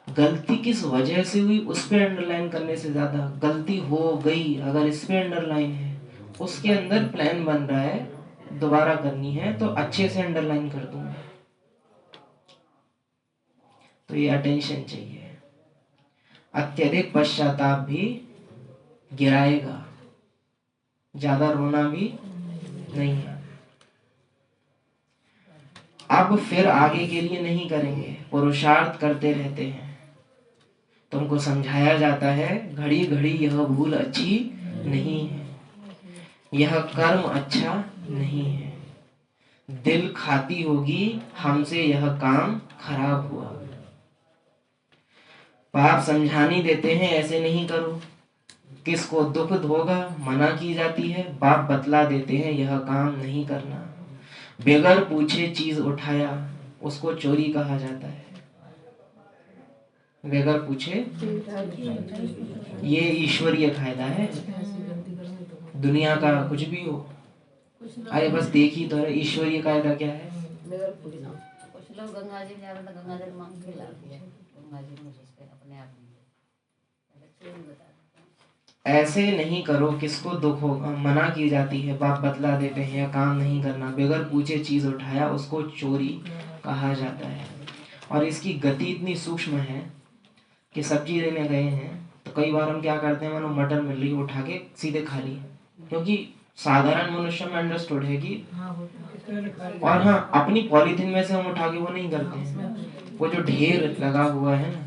गलती किस वजह से हुई उस पे अंडरलाइन करने से ज्यादा गलती हो गई अगर इस पे अंडरलाइन है, उसके अंदर प्लान बन रहा है दोबारा करनी है तो अच्छे से अंडरलाइन कर दूंगा। तो ये अटेंशन चाहिए। अत्यधिक पश्चाताप भी गिराएगा, ज्यादा रोना भी नहीं है। अब फिर आगे के लिए नहीं करेंगे, पुरुषार्थ करते रहते हैं। तुमको समझाया जाता है घड़ी घड़ी यह भूल अच्छी नहीं है, यह कर्म अच्छा नहीं है, दिल खाती होगी हमसे यह काम खराब हुआ। बाप समझाने देते हैं ऐसे नहीं करो, किसको दुख होगा मना की जाती है। बाप बतला देते हैं यह काम नहीं करना। बगैर पूछे चीज उठाया उसको चोरी कहा जाता है। बगैर पूछे, ये ईश्वरीय कायदा है। दुनिया का कुछ भी हो, अरे बस देखी तो ईश्वरीय कायदा क्या है। कुछ लोग गंगा जी में जाते तो गंगा जल मांग के लाते हैं, गंगा जी में उसके अपने आप में। ऐसे नहीं करो, किसको दुख होगा मना की जाती है। बाप बतला देते हैं यह काम नहीं करना। बगैर पूछे चीज उठाया उसको चोरी कहा जाता है। और इसकी गति इतनी सूक्ष्म है कि सब्जी लेने गए हैं तो कई बार हम क्या करते हैं, मानो मटर मिल रही उठा के सीधे खा ली, क्योंकि साधारण मनुष्य में अंडरस्टूड है कि, और हाँ अपनी पॉलीथीन में से हम उठा के वो नहीं करते हैं। वो जो ढेर लगा हुआ है ना,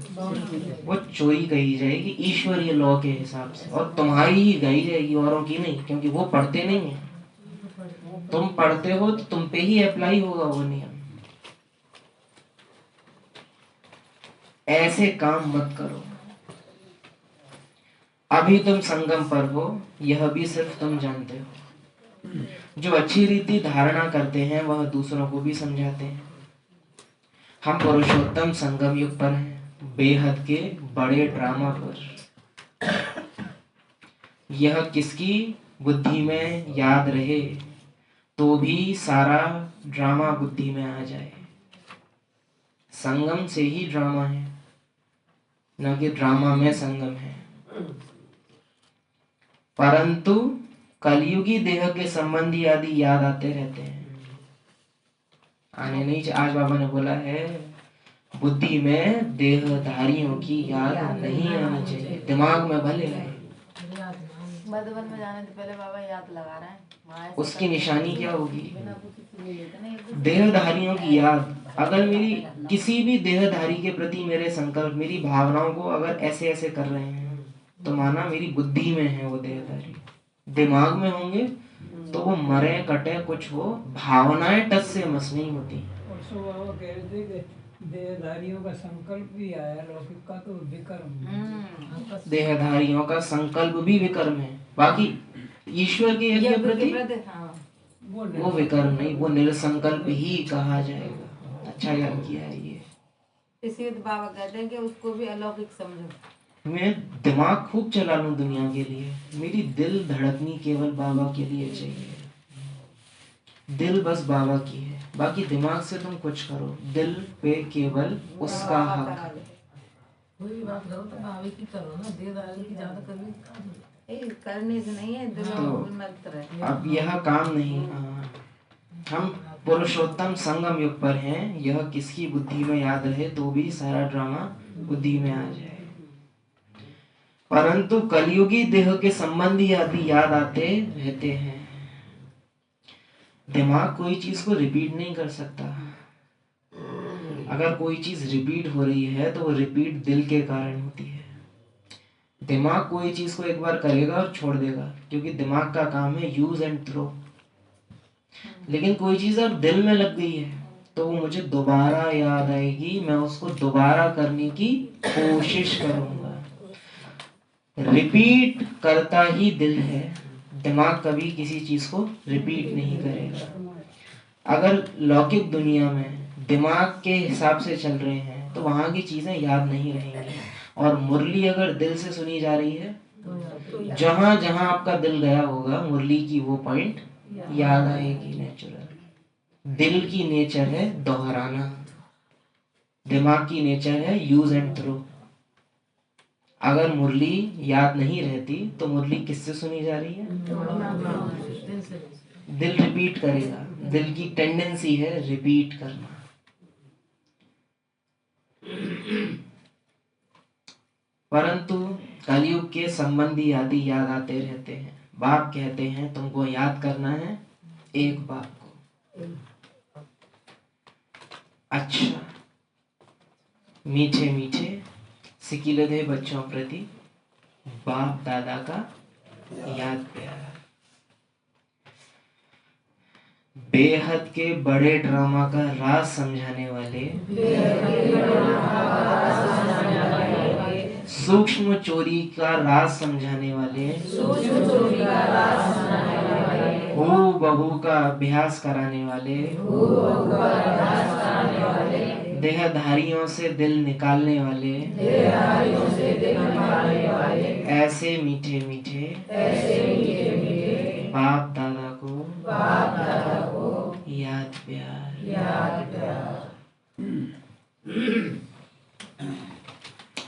वो चोरी कही जाएगी ईश्वरीय लॉ के हिसाब से, और तुम्हारी ही गई जाएगी, औरों की नहीं, क्योंकि वो पढ़ते नहीं है। तुम पढ़ते हो तो तुम पे ही अप्लाई होगा वो नियम। ऐसे काम मत करो। अभी तुम संगम पर हो, यह भी सिर्फ तुम जानते हो। जो अच्छी रीति धारणा करते हैं वह दूसरों को भी समझाते हैं। हम पुरुषोत्तम संगम युग पर हैं, बेहद के बड़े ड्रामा पर। यह किसकी बुद्धि में याद रहे तो भी सारा ड्रामा बुद्धि में आ जाए। संगम से ही ड्रामा है, न कि ड्रामा में संगम है। परंतु कलयुगी देह के संबंधी आदि याद आते रहते हैं। आने नहीं, आज बाबा ने बोला है बुद्धि में देहधारियों की याद नहीं आनी चाहिए, दिमाग में भले रहे। मधुबन में जाने से पहले बाबा याद लगा रहे हैं, उसकी निशानी क्या होगी? देहधारियों की याद। अगर मेरी किसी भी देहधारी के प्रति मेरे संकल्प, मेरी भावनाओं को अगर ऐसे ऐसे कर रहे हैं तो माना मेरी बुद्धि में है वो देहधारी। दिमाग में होंगे तो वो मरे कटे कुछ हो, भावनाएं टस से मस नहीं होती। और सो बाबा कह रहे थे कि देहधारियों का संकल्प भी आया, लौकिक का तो विकर्म। देहधारियों का संकल्प भी विकर्म है, बाकी ईश्वर के यज्ञ प्रति वो विकर्म नहीं, वो निरसंकल्प ही कहा जाएगा। अच्छा याद किया है ये। इसी तो बाबा कहते हैं कि उसको भी अलौकिक समझो। मैं दिमाग खूब चला लूं दुनिया के लिए, मेरी दिल धड़कनी केवल बाबा के लिए चाहिए। दिल बस बाबा की है, बाकी दिमाग से तुम कुछ करो, दिल पे केवल उसका हक। कोई बात करो तो भाभी की करो ना, देहधारी की ज्यादा करनी करने से नहीं है, तो अब यह काम नहीं। हम पुरुषोत्तम संगम युग पर हैं, यह किसकी बुद्धि में याद रहे तो भी सारा ड्रामा बुद्धि में आ जाए। परंतु कलयुगी देह के संबंधी आदि याद आते रहते हैं। दिमाग कोई चीज को रिपीट नहीं कर सकता। अगर कोई चीज रिपीट हो रही है तो वो रिपीट दिल के कारण होती है। दिमाग कोई चीज को एक बार करेगा और छोड़ देगा, क्योंकि दिमाग का काम है यूज एंड थ्रो। लेकिन कोई चीज अब दिल में लग गई है तो वो मुझे दोबारा याद आएगी, मैं उसको दोबारा करने की कोशिश करूंगा। रिपीट करता ही दिल है, दिमाग कभी किसी चीज को रिपीट नहीं करेगा। अगर लौकिक दुनिया में दिमाग के हिसाब से चल रहे हैं तो वहां की चीजें याद नहीं रहेंगी। और मुरली अगर दिल से सुनी जा रही है, जहां जहां आपका दिल गया होगा मुरली की वो पॉइंट याद आएगी नेचुरल। दिल की नेचर है दोहराना, दिमाग की नेचर है यूज एंड थ्रो। अगर मुरली याद नहीं रहती तो मुरली किससे सुनी जा रही है? दिल रिपीट करेगा, दिल की टेंडेंसी है रिपीट करना। परंतु कलयुग के संबंधी आदि याद आते रहते हैं। बाप कहते हैं तुमको याद करना है एक बात को, अच्छा मीठे मीठे सिकिलधे बच्चों प्रति बाप दादा का याद प्यार। बेहद के बड़े ड्रामा का राज समझाने वाले, सूक्ष्म चोरी का राज समझाने वाले, हू बहू का अभ्यास कराने वाले, देहधारियों से दिल निकालने वाले, ऐसे मीठे मीठे बाप दादा को याद प्यार।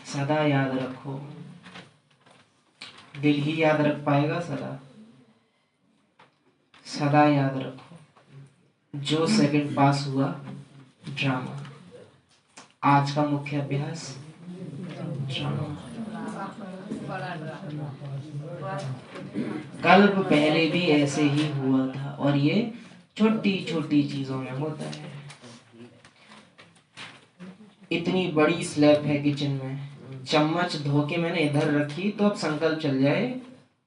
सदा याद रखो। दिल ही याद रख पाएगा सदा। सदा याद रखो। जो सेकंड पास हुआ ड्रामा। आज का मुख्य अभ्यास ड्रामा। कल्प पहले भी ऐसे ही हुआ था और ये छोटी छोटी चीजों में होता है। इतनी बड़ी स्लैब है किचन में, चम्मच धो के मैंने इधर रखी तो अब संकल्प चल जाए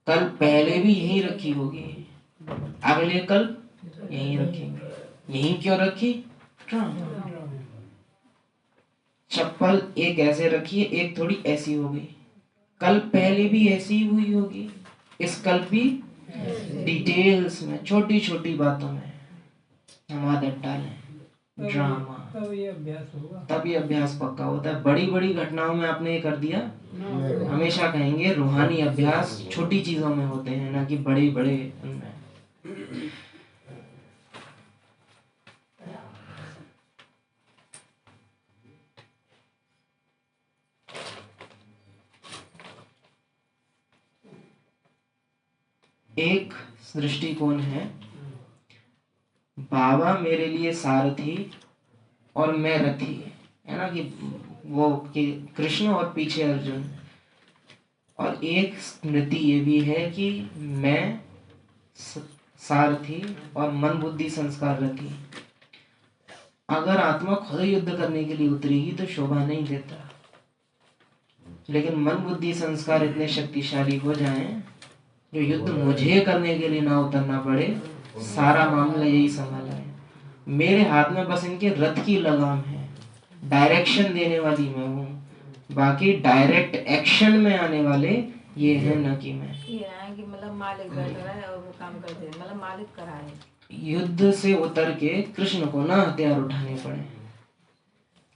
कल पहले भी यहीं रखी होगी, अगले कल यहीं रखेंगे। यहीं क्यों रखी? चप्पल एक ऐसे रखी है, एक थोड़ी ऐसी हो गई। कल पहले भी ऐसी ही हुई होगी। इस कल भी डिटेल्स में, छोटी छोटी बातों में हम आदत डालें ड्रामा, तब ये अभ्यास होगा। तब ये अभ्यास पक्का होता है। बड़ी बड़ी घटनाओं में आपने ये कर दिया, हमेशा कहेंगे रूहानी अभ्यास छोटी चीजों में होते हैं, ना कि बड़े बड़े उनमें। एक दृष्टिकोण है, बाबा मेरे लिए सारथी और मैं रथी, है ना, कि वो कि कृष्ण और पीछे अर्जुन। और एक स्मृति ये भी है कि मैं सारथी और मन बुद्धि संस्कार रथी। अगर आत्मा खुद युद्ध करने के लिए उतरेगी तो शोभा नहीं देता, लेकिन मन बुद्धि संस्कार इतने शक्तिशाली हो जाएं जो युद्ध मुझे करने के लिए ना उतरना पड़े, सारा मामला यही संभाला है। मेरे हाथ में बस इनके रथ की लगाम है, डायरेक्शन देने वाली मैं हूँ, बाकी डायरेक्ट एक्शन में आने वाले ये है, न कि मैं। ये है कि मतलब मालिक बैठ रहा है और वो काम करते हैं, मतलब मालिक कराए। युद्ध से उतर के कृष्ण को ना हथियार उठाने पड़े,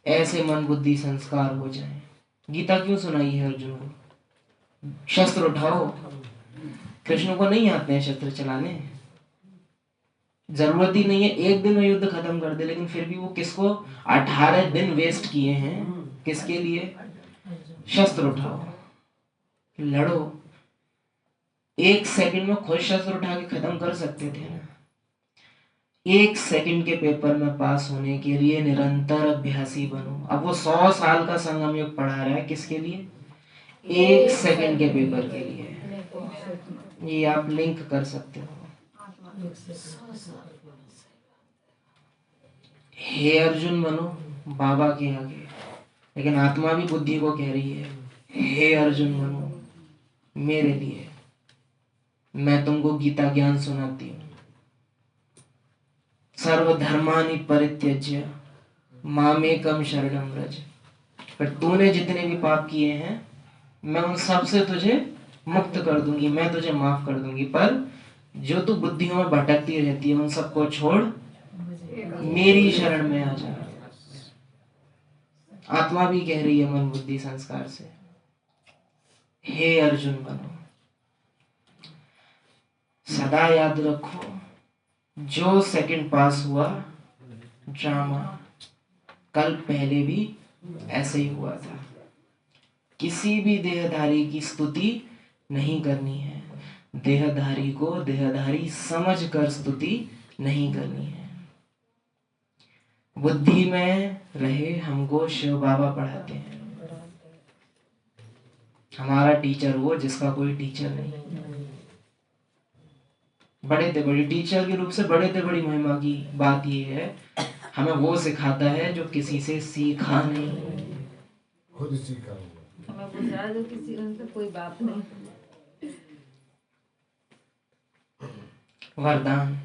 ऐसे मन बुद्धि संस्कार हो जाए। गीता क्यों सुनाई है अर्जुन को? शस्त्र उठाओ। कृष्ण को नहीं आते हैं शस्त्र चलाने, जरूरत ही नहीं है, एक दिन में युद्ध खत्म कर दे। लेकिन फिर भी वो किसको 18 दिन वेस्ट किए हैं, किसके लिए? शस्त्र उठाओ, लड़ो। एक सेकंड में खुद शस्त्र उठा के खत्म कर सकते थे ना। एक सेकंड के पेपर में पास होने के लिए निरंतर अभ्यासी बनो। अब वो 100 साल का संगम योग पढ़ा रहा है, किसके लिए? एक सेकंड के पेपर के लिए। ये आप लिंक कर सकते हो। हे अर्जुन बनो बाबा के आगे, लेकिन आत्मा भी बुद्धि को कह रही है, हे अर्जुन बनो मेरे लिए। मैं तुमको गीता ज्ञान सुनाती हूँ। सर्वधर्मानि परित्यज्य मामेकम शरणं व्रज। पर तूने जितने भी पाप किए हैं, मैं उन सब से तुझे मुक्त कर दूंगी, मैं तुझे माफ कर दूंगी। पर जो तू बुद्धियों में भटकती रहती है, उन सबको छोड़ मेरी शरण में आ जा। आत्मा भी कह रही है मन बुद्धि संस्कार से, हे अर्जुन बनो। सदा याद रखो, जो सेकंड पास हुआ ड्रामा कल पहले भी ऐसे ही हुआ था। किसी भी देहधारी की स्तुति नहीं करनी है, देहधारी को देहधारी समझ कर स्तुति नहीं करनी है। बुद्धि में रहे हमको शिव बाबा पढ़ाते हैं। हमारा टीचर वो जिसका कोई टीचर नहीं। बड़े से बड़ी टीचर के रूप से बड़े से बड़ी महिमा की बात ये है, हमें वो सिखाता है जो किसी से सीखा नहीं। खुद ही सीखा हुआ। हमें पूछ रहा है जो किसी उनसे कोई बात नहीं। वरदान।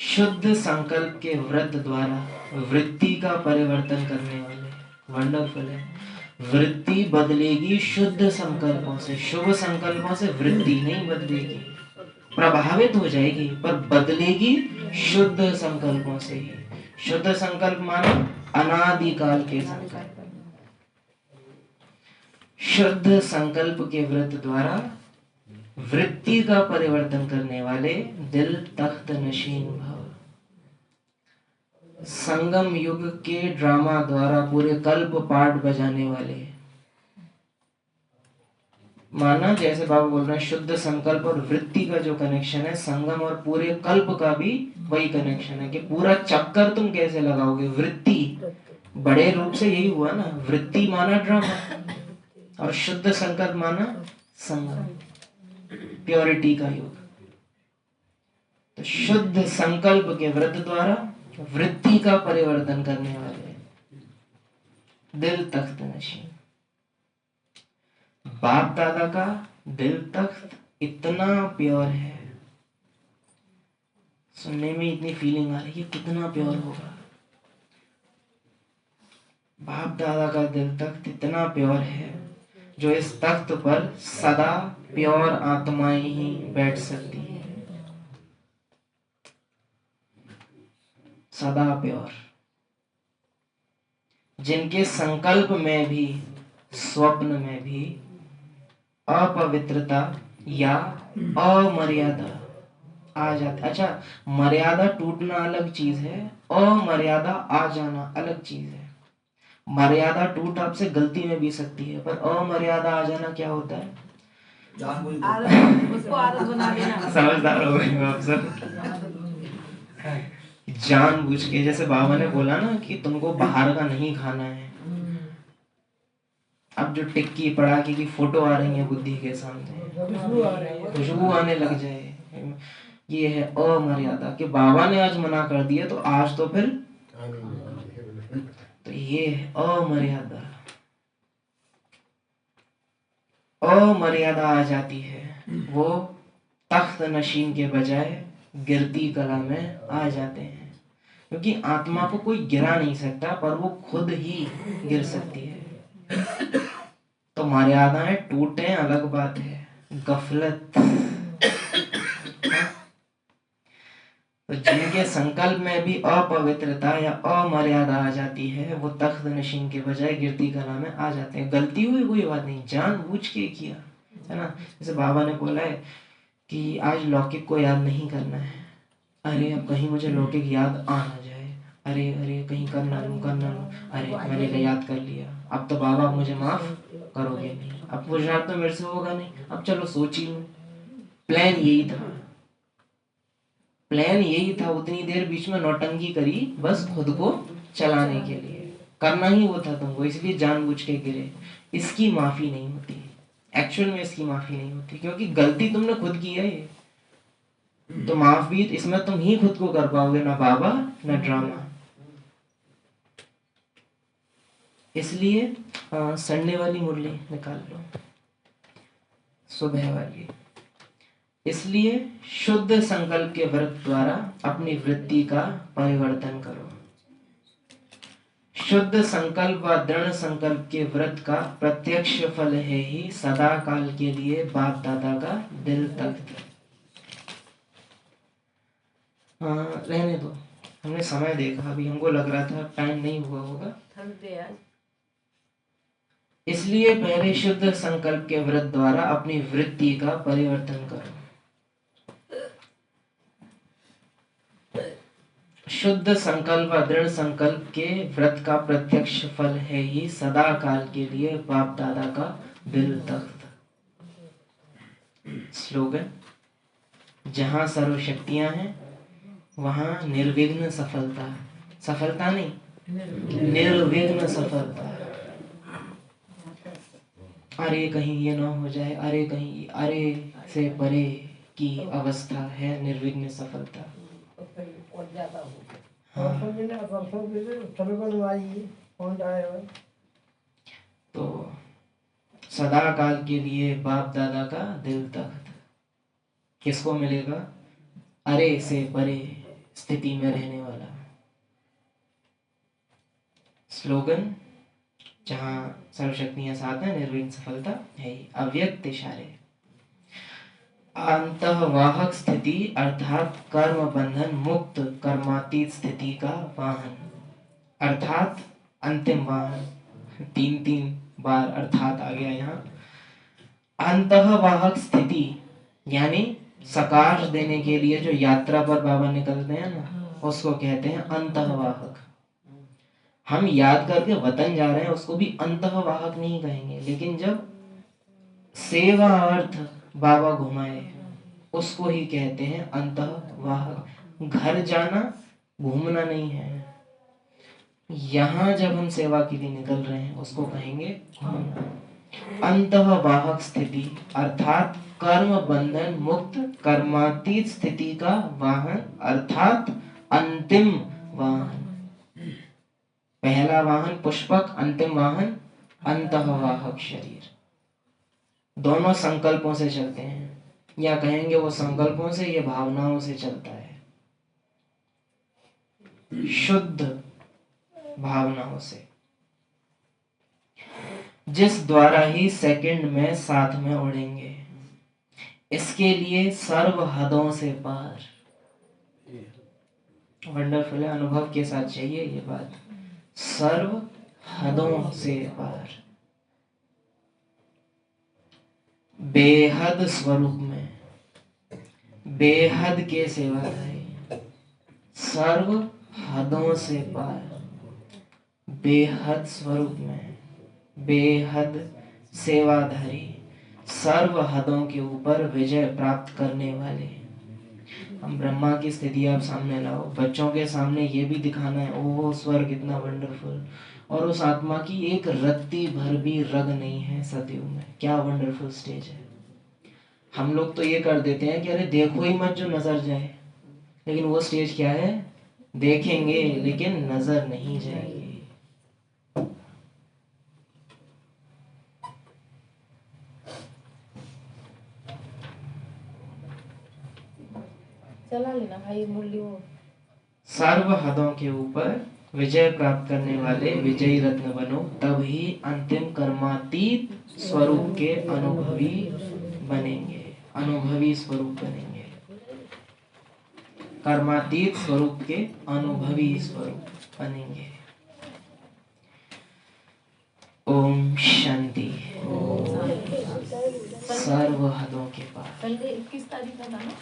शुद्ध संकल्प के व्रत द्वारा वृत्ति का परिवर्तन करने वाले। वंडरफुल है। वृत्ति बदलेगी शुद्ध संकल्पों से। शुभ संकल्पों से वृत्ति नहीं बदलेगी, प्रभावित हो जाएगी, पर बदलेगी शुद्ध संकल्पों से ही। शुद्ध संकल्प माने अनादिकाल के संकल्प। शुद्ध संकल्प के व्रत द्वारा वृत्ति का परिवर्तन करने वाले दिल तख्त नशीन भव। संगम युग के ड्रामा द्वारा पूरे कल्प पाठ बजाने वाले। माना जैसे बाबा बोल रहे हैं शुद्ध संकल्प और वृत्ति का जो कनेक्शन है, संगम और पूरे कल्प का भी वही कनेक्शन है कि पूरा चक्कर तुम कैसे लगाओगे। वृत्ति बड़े रूप से यही हुआ ना, वृत्ति माना ड्रामा और शुद्ध संकल्प माना संगम, प्योरिटी का युग। तो शुद्ध संकल्प के व्रत द्वारा वृत्ति का परिवर्तन करने वाले दिल तख्त नशीन। बाप दादा का दिल तख्त इतना प्योर है, सुनने में इतनी फीलिंग आ रही है, कितना प्योर होगा। बाप दादा का दिल तख्त इतना प्योर है जो इस तख्त पर सदा प्योर आत्माएं ही बैठ सकती हैं, सदा प्योर, जिनके संकल्प में भी स्वप्न में भी अपवित्रता या अमर्यादा आ जाती। अच्छा, मर्यादा टूटना अलग चीज है, अमर्यादा आ जाना अलग चीज है। मर्यादा टूट आपसे गलती में भी सकती है, पर अमर्यादा आ जाना क्या होता है? उसको आदत बना लेना। समझदार हो गए आप सब। जानबूझ के, जैसे बाबा ने बोला ना कि तुमको बाहर का नहीं खाना है। अब जो टिक्की पड़ाके की फोटो आ रही है बुद्धि के सामने, खुशबू आने लग जाए, ये है अमर्यादा। कि बाबा ने आज मना कर दिया तो आज तो फिर तो ये है अमर्यादा। अमर्यादा आ जाती है, वो तख्त नशीन के बजाय गिरती कला में आ जाते हैं। क्योंकि आत्मा को कोई गिरा नहीं सकता, पर वो खुद ही गिर सकती है। तो मर्यादाएं टूटे अलग बात है, गफलत। तो जिनके संकल्प में भी अपवित्रता या अमर्यादा आ जाती है, वो तख्त नशीन के बजाय गिरती कला में आ जाते हैं। गलती हुई कोई बात नहीं, जानबूझ के किया है ना। जैसे बाबा ने बोला है कि आज लौकिक को याद नहीं करना है। अरे अब कहीं मुझे लौकिक याद आ ना जाए, अरे अरे कहीं कर ना लूं, अरे मैंने तो याद कर लिया, अब तो बाबा मुझे माफ करोगे नहीं, अब पुरुषार्थ तो मेरे से होगा नहीं, अब चलो सोच ही लूं। प्लान यही था, प्लान यही था। उतनी देर बीच में नौटंकी करी बस खुद को चलाने के लिए, करना ही वो था तुमको, इसलिए जानबूझ के गिरे। इसकी माफी नहीं होती, एक्चुअल में इसकी माफी नहीं होती, क्योंकि गलती तुमने खुद की है। ये तो माफ भी इसमें तुम ही खुद को कर पाओगे, ना बाबा ना ड्रामा। इसलिए संडे वाली मुरली निकाल लो, सुबह वाली। इसलिए शुद्ध संकल्प के व्रत द्वारा अपनी वृत्ति का परिवर्तन करो। शुद्ध संकल्प व दृढ़ संकल्प के व्रत का प्रत्यक्ष फल है ही सदा काल के लिए बाप दादा का दिल तख्त। रहने दो, हमने समय देखा, अभी हमको लग रहा था टाइम नहीं हुआ होगा। इसलिए पहले शुद्ध संकल्प के व्रत द्वारा अपनी वृत्ति का परिवर्तन करो। शुद्ध संकल्प व दृढ़ संकल्प के व्रत का प्रत्यक्ष फल है ही सदा काल के लिए बाप दादा का दिल तख्त। स्लोगन, जहां सर्वशक्तियां हैं वहां निर्विघ्न सफलता। सफलता नहीं, निर्विघ्न सफलता। अरे कहीं ये ना हो जाए, अरे कहीं अरे से परे की अवस्था है निर्विघ्न सफलता। परसों भी ना परसों भी सभी बनवाइए कौन जाएगा। तो सदा काल के लिए बाप दादा का दिल तख्त किसको मिलेगा? अरे से परे स्थिति में रहने वाला। स्लोगन जहाँ सर्वशक्तियां साथ है, निर्विघ्न सफलता है ही। अव्यक्त इशारे। अंतःवाहक स्थिति अर्थात कर्म बंधन मुक्त कर्मातीत स्थिति का वाहन, अर्थात अंतिम वाहन। 3 बार अर्थात आ गया यहाँ। अंतःवाहक स्थिति यानी सकाश देने के लिए जो यात्रा पर बाबा निकलते हैं ना, उसको कहते हैं अंतःवाहक। हम याद करके वतन जा रहे हैं, उसको भी अंतःवाहक नहीं कहेंगे, लेकिन जब सेवा अर्थ बाबा घुमाए उसको ही कहते हैं अंतःवाहक। घर जाना घूमना नहीं है, यहाँ जब हम सेवा के लिए निकल रहे हैं उसको कहेंगे घूमना। अंतःवाहक स्थिति अर्थात कर्म बंधन मुक्त कर्मातीत स्थिति का वाहन, अर्थात अंतिम वाहन। पहला वाहन पुष्पक, अंतिम वाहन अंतःवाहक शरीर। दोनों संकल्पों से चलते हैं, या कहेंगे वो संकल्पों से, ये भावनाओं से चलता है, शुद्ध भावनाओं से, जिस द्वारा ही सेकंड में साथ में उड़ेंगे। इसके लिए सर्व हदों से पार। वंडरफुल है, अनुभव के साथ चाहिए ये बात। सर्व हदों से पार, बेहद स्वरूप में, बेहद के सेवाधारी। सर्व हदों से पार, बेहद स्वरूप में, बेहद सेवाधारी, सर्व हदों के ऊपर विजय प्राप्त करने वाले। हम ब्रह्मा की स्थिति आप सामने लाओ, बच्चों के सामने ये भी दिखाना है, ओह स्वर्ग इतना वंडरफुल, और उस आत्मा की एक रत्ती भर भी रग नहीं है सतयुग में। क्या वंडरफुल स्टेज है। हम लोग तो ये कर देते हैं कि अरे देखो ही मत जो नजर जाए, लेकिन वो स्टेज क्या है? देखेंगे लेकिन नजर नहीं जाएगी। चला लेना भाई मुरली वो। सर्व हदों के ऊपर विजय प्राप्त करने वाले विजयी रत्न बनो, तब ही अंतिम कर्मातीत स्वरूप के अनुभवी बनेंगे। अनुभवी स्वरूप बनेंगे, कर्मातीत स्वरूप के अनुभवी स्वरूप बनेंगे। ओम शांति। सर्व हदों के पार। कल 21 तारीख का था ना?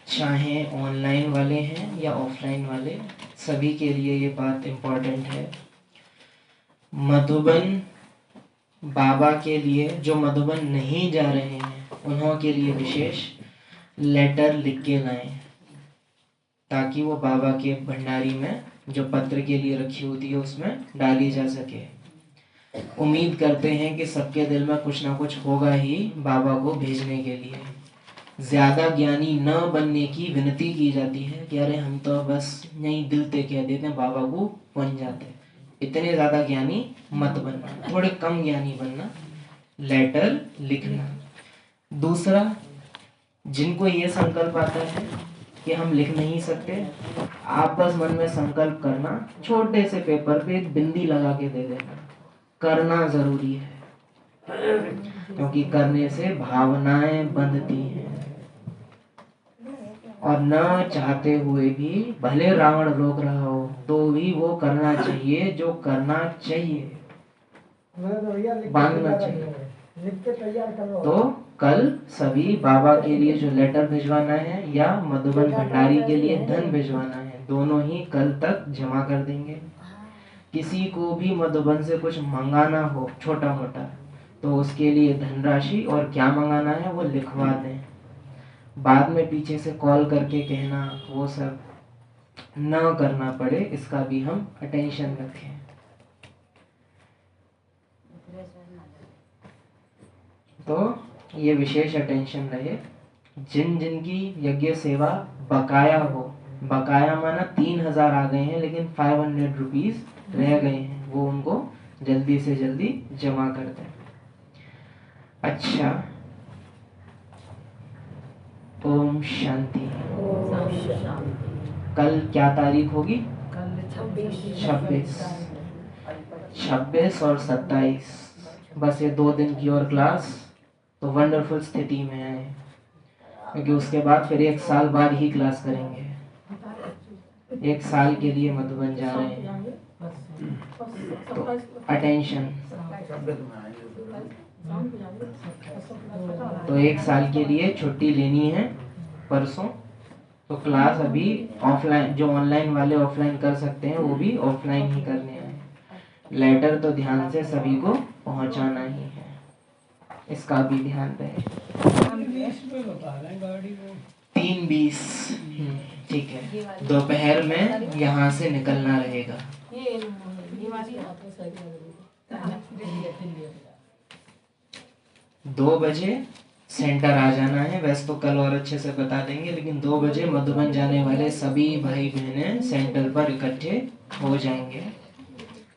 चाहे ऑनलाइन वाले हैं या ऑफलाइन वाले, सभी के लिए ये बात इम्पोर्टेंट है। मधुबन बाबा के लिए, जो मधुबन नहीं जा रहे हैं उन्हों के लिए विशेष लेटर लिख के लाएं, ताकि वो बाबा के भंडारी में जो पत्र के लिए रखी होती है उसमें डाली जा सके। उम्मीद करते हैं कि सबके दिल में कुछ ना कुछ होगा ही बाबा को भेजने के लिए। ज्यादा ज्ञानी न बनने की विनती की जाती है कि अरे हम तो बस यहीं दिल ते कह देते हैं, बाबा को बन जाते। इतने ज्यादा ज्ञानी मत बनना, थोड़े कम ज्ञानी बनना, लेटर लिखना। दूसरा, जिनको ये संकल्प आता है कि हम लिख नहीं सकते, आप बस मन में संकल्प करना, छोटे से पेपर पे एक बिंदी लगा के दे देना। करना जरूरी है, क्योंकि करने से भावनाएं बंधती हैं, और न चाहते हुए भी भले रावण रोक रहा हो तो भी वो करना चाहिए जो करना चाहिए, बांधना चाहिए। लिख के तैयार करो। तो कल सभी बाबा के लिए जो लेटर भिजवाना है या मधुबन भंडारी के लिए धन भिजवाना है, दोनों ही कल तक जमा कर देंगे। किसी को भी मधुबन से कुछ मंगाना हो छोटा मोटा, तो उसके लिए धनराशि और क्या मंगाना है वो लिखवा दें। बाद में पीछे से कॉल करके कहना, वो सब न करना पड़े, इसका भी हम अटेंशन रखें। तो ये विशेष अटेंशन रहे, जिन जिनकी यज्ञ सेवा बकाया हो, बकाया माना 3000 आ गए हैं लेकिन 500 रुपीज रह गए हैं, वो उनको जल्दी से जल्दी जमा कर दें। अच्छा, ओम शांति। कल क्या तारीख होगी? कल 26 और 27, बस ये 2 दिन की और क्लास, तो वंडरफुल स्थिति में आए, क्योंकि उसके बाद फिर 1 साल बाद ही क्लास करेंगे। 1 साल के लिए मधुबन जा रहे हैं, तो अटेंशन। तो 1 साल के लिए छुट्टी लेनी है परसों, तो क्लास अभी ऑफलाइन, जो ऑनलाइन वाले ऑफलाइन कर सकते हैं वो भी ऑफलाइन ही करने हैं। लेटर तो ध्यान से सभी को पहुंचाना ही है, इसका भी ध्यान रहे। 20 पे बता रहे हैं गाड़ी को। 3:20, ठीक है। दोपहर में यहाँ से निकलना रहेगा। ये वाली 2 बजे सेंटर आ जाना है। वैसे तो कल और अच्छे से बता देंगे, लेकिन 2 बजे मधुबन जाने वाले सभी भाई बहनें सेंटर पर इकट्ठे हो जाएंगे।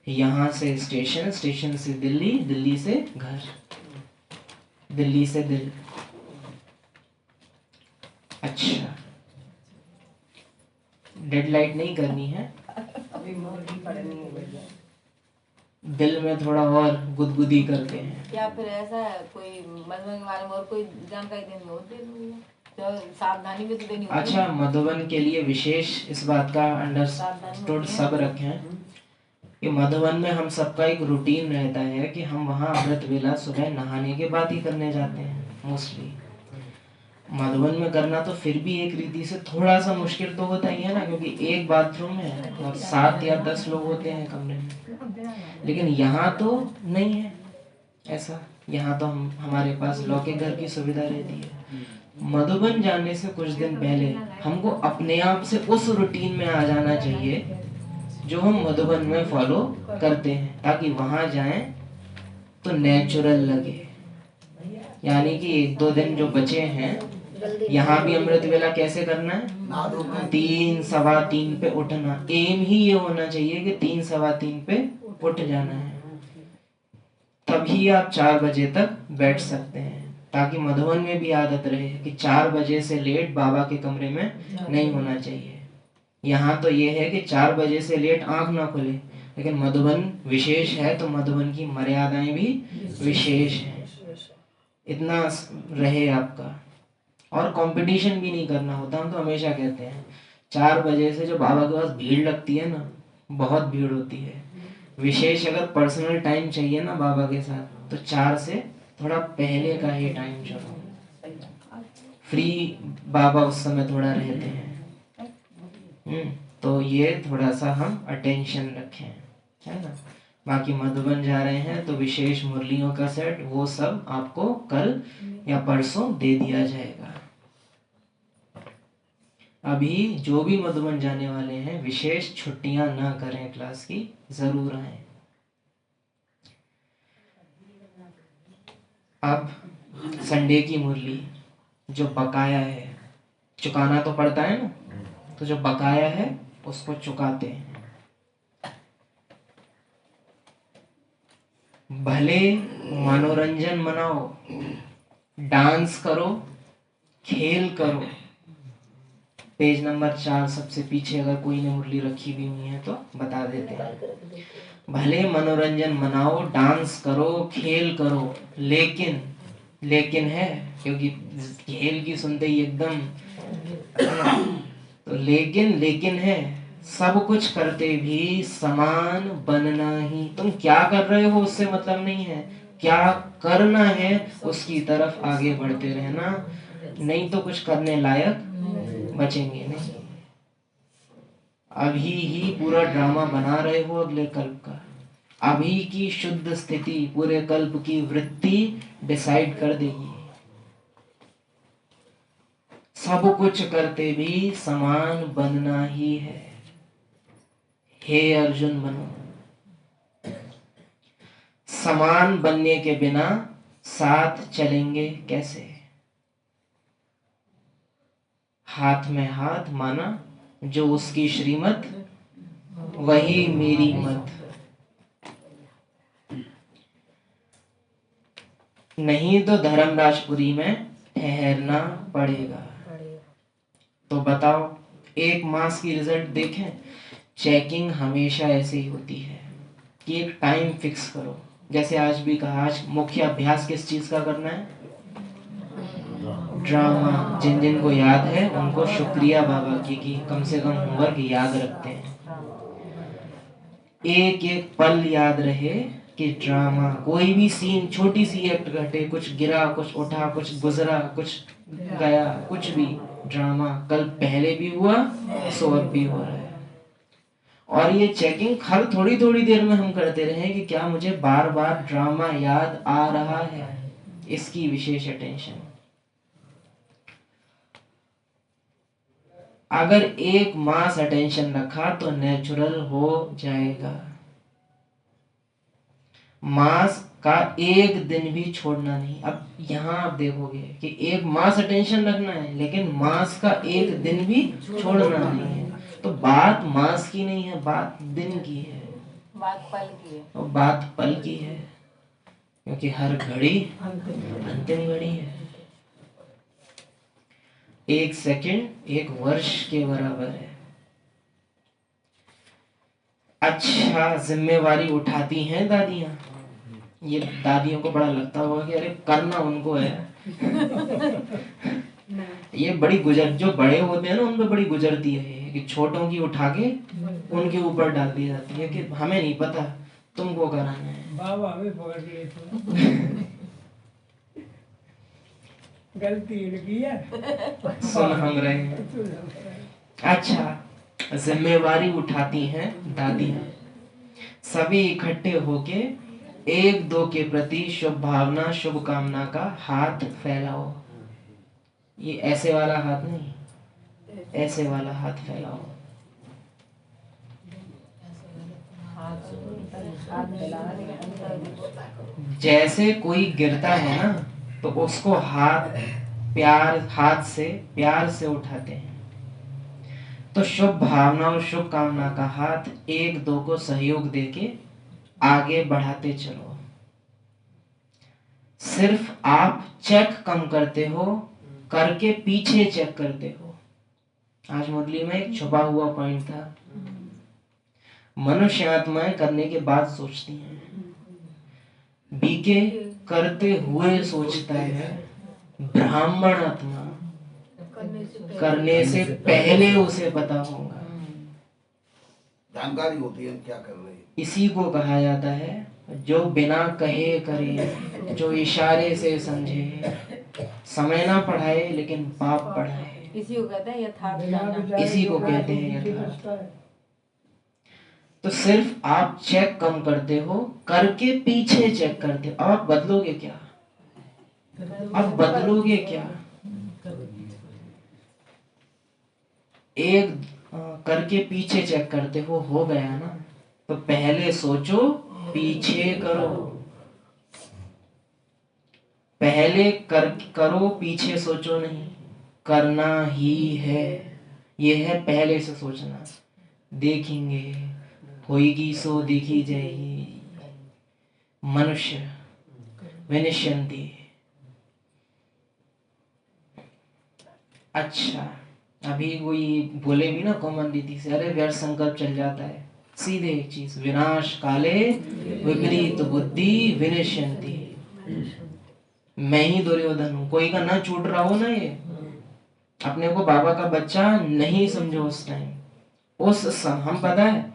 यहाँ से स्टेशन, स्टेशन से दिल्ली, दिल्ली से घर, दिल्ली से दिल। अच्छा, डेडलाइट नहीं करनी है, दिल में थोड़ा और गुदगुदी करते हैं। या फिर ऐसा कोई मधुबन के बारे में और कोई जानकारी देनी हो दे दूंगी, तो सावधानी भी तो देनी होगी। अच्छा, मधुबन के लिए विशेष इस बात का अंडरस्टूड सब रखें कि मधुबन में हम सबका एक रूटीन रहता है कि हम वहाँ अमृत वेला सुबह नहाने के बाद ही करने जाते हैं। मोस्टली मधुबन में करना तो फिर भी एक रीति से थोड़ा सा मुश्किल तो होता ही है ना, क्योंकि एक बाथरूम है और 7 या 10 लोग होते हैं कमरे में। लेकिन यहाँ तो नहीं है ऐसा, यहाँ तो हमारे पास लौकिक घर की सुविधा रहती है। मधुबन जाने से कुछ दिन पहले हमको अपने आप से उस रूटीन में आ जाना चाहिए जो हम मधुबन में फॉलो करते हैं, ताकि वहां जाएं तो नेचुरल लगे। यानी कि 1-2 दिन जो बचे हैं, यहाँ भी अमृत वेला कैसे करना है? 3, 3:15 पे उठना। एम ही ये होना चाहिए कि 3, 3:15 पे उठ जाना है, तभी आप 4 बजे तक बैठ सकते हैं, ताकि मधुबन में भी आदत रहे कि 4 बजे से लेट बाबा के कमरे में नहीं होना चाहिए। यहाँ तो ये है कि 4 बजे से लेट आंख ना खुले, लेकिन मधुबन विशेष है तो मधुबन की मर्यादाएं भी विशेष हैं। इतना रहे आपका, और कंपटीशन भी नहीं करना होता। हम तो हमेशा कहते हैं 4 बजे से जो बाबा के पास भीड़ लगती है ना, बहुत भीड़ होती है। विशेष अगर पर्सनल टाइम चाहिए ना बाबा के साथ, तो 4 से थोड़ा पहले का ही टाइम चलो, फ्री बाबा उस समय थोड़ा रहते हैं। तो ये थोड़ा सा हम अटेंशन रखें, है ना। बाकी मधुबन जा रहे हैं तो विशेष मुरलियों का सेट, वो सब आपको कल या परसों दे दिया जाएगा। अभी जो भी मधुबन जाने वाले हैं, विशेष छुट्टियां ना करें, क्लास की जरूर आए। अब संडे की मुरली जो बकाया है, चुकाना तो पड़ता है ना, तो जो बकाया है उसको चुकाते हैं। भले मनोरंजन मनाओ, डांस करो, खेल करो। पेज नंबर 4 सबसे पीछे अगर कोई ने मुरली रखी भी हुई है तो बता देते हैं। भले मनोरंजन मनाओ, डांस करो, खेल करो, लेकिन है, क्योंकि खेल की सुनते ही एकदम तो लेकिन है, सब कुछ करते भी समान बनना ही। तुम क्या कर रहे हो उससे मतलब नहीं है, क्या करना है उसकी तरफ आगे बढ़ते रहना, नहीं तो कुछ करने लायक बचेंगे नहीं। अभी ही पूरा ड्रामा बना रहे हो अगले कल्प का। अभी की शुद्ध स्थिति पूरे कल्प की वृत्ति डिसाइड कर देगी। सब कुछ करते भी समान बनना ही है। हे अर्जुन बनो, समान बनने के बिना साथ चलेंगे कैसे। हाथ में हाथ माना, जो उसकी श्रीमत वही मेरी मत। नहीं तो धर्मराजपुरी में ठहरना पड़ेगा। तो बताओ, एक मास की रिजल्ट देखें। चेकिंग हमेशा ऐसे ही होती है कि एक टाइम फिक्स करो। जैसे आज भी कहा, आज मुख्य अभ्यास किस चीज का करना है? ड्रामा। जिन जिन को याद है उनको शुक्रिया बाबा की कि कम से कम होमवर्क याद रखते हैं। एक एक पल याद रहे कि ड्रामा, कोई भी सीन, छोटी सी एक्ट घटे, कुछ गिरा, कुछ उठा, कुछ गुजरा, कुछ गया, कुछ भी ड्रामा कल पहले भी हुआ, सो अब भी हो रहा है। और ये चेकिंग हर थोड़ी थोड़ी देर में हम करते रहे कि क्या मुझे बार बार ड्रामा याद आ रहा है, इसकी विशेष अटेंशन। अगर एक मास अटेंशन रखा तो नेचुरल हो जाएगा। मास का एक दिन भी छोड़ना नहीं। अब यहाँ आप देखोगे कि एक मास अटेंशन रखना है, लेकिन मास का एक दिन भी छोड़ना नहीं है। तो बात मास की नहीं है, बात दिन की है, बात पल की है। और बात पल की है, क्योंकि हर घड़ी अंतिम घड़ी है। एक सेकंड एक वर्ष के बराबर है। अच्छा, जिम्मेवारी उठाती हैं दादियां। ये दादियों को बड़ा लगता होगा कि अरे करना उनको है। ये बड़ी गुजर, जो बड़े होते हैं ना उन पे बड़ी गुजरती है कि छोटों की उठा के उनके ऊपर डाल दी जाती है कि हमें नहीं पता, तुमको कराना है। बाबा हमें पकड़ लेते गलती इनकी है, सुन हम रहे हैं। अच्छा, जिम्मेवारी उठाती हैं दादियां। सभी इकट्ठे होके एक दो के प्रति शुभ भावना, शुभ कामना का हाथ फैलाओ। ये ऐसे वाला हाथ नहीं, ऐसे वाला हाथ फैलाओ। जैसे कोई गिरता है ना, तो उसको हाथ से प्यार से उठाते हैं। तो शुभ भावना और शुभ कामना का हाथ एक दो को सहयोग देके आगे बढ़ाते चलो। सिर्फ आप चेक कम करते हो, करके पीछे चेक करते हो। आज मुरली में एक छुपा हुआ पॉइंट था। मनुष्य आत्माएं करने के बाद सोचती हैं, बीके करते हुए सोचता है। ब्राह्मण आत्मा करने से पहले उसे पता होगा। जानकारी होती है हम क्या कर रहे हैं। इसी को कहा जाता है जो बिना कहे करे, जो इशारे से समझे। समय ना पढ़ाए लेकिन पाप पढ़ाए। इसी को कहते हैं यथार्थ जानना। इसी को कहते हैं यथार्थ। तो सिर्फ आप चेक कम करते हो, करके पीछे चेक करते हो। अब आप बदलोगे क्या? अब बदलोगे क्या? एक करके पीछे चेक करते हो गया ना, तो पहले सोचो पीछे करो। पहले करो, पीछे सोचो नहीं। करना ही है, ये है पहले से सोचना। देखेंगे, होएगी सो देखी जाएगी। मनुष्य विनश्यन्ति। अच्छा, अभी कोई बोले भी ना कॉमन रीति से, अरे व्यर्थ संकल्प चल जाता है। सीधे एक चीज, विनाश काले विपरीत बुद्धि विनश्यन्ति। मैं ही दुर्योधन हूं, कोई का ना छूट रहा हो ना, ये अपने को बाबा का बच्चा नहीं समझो उस टाइम। हम पता है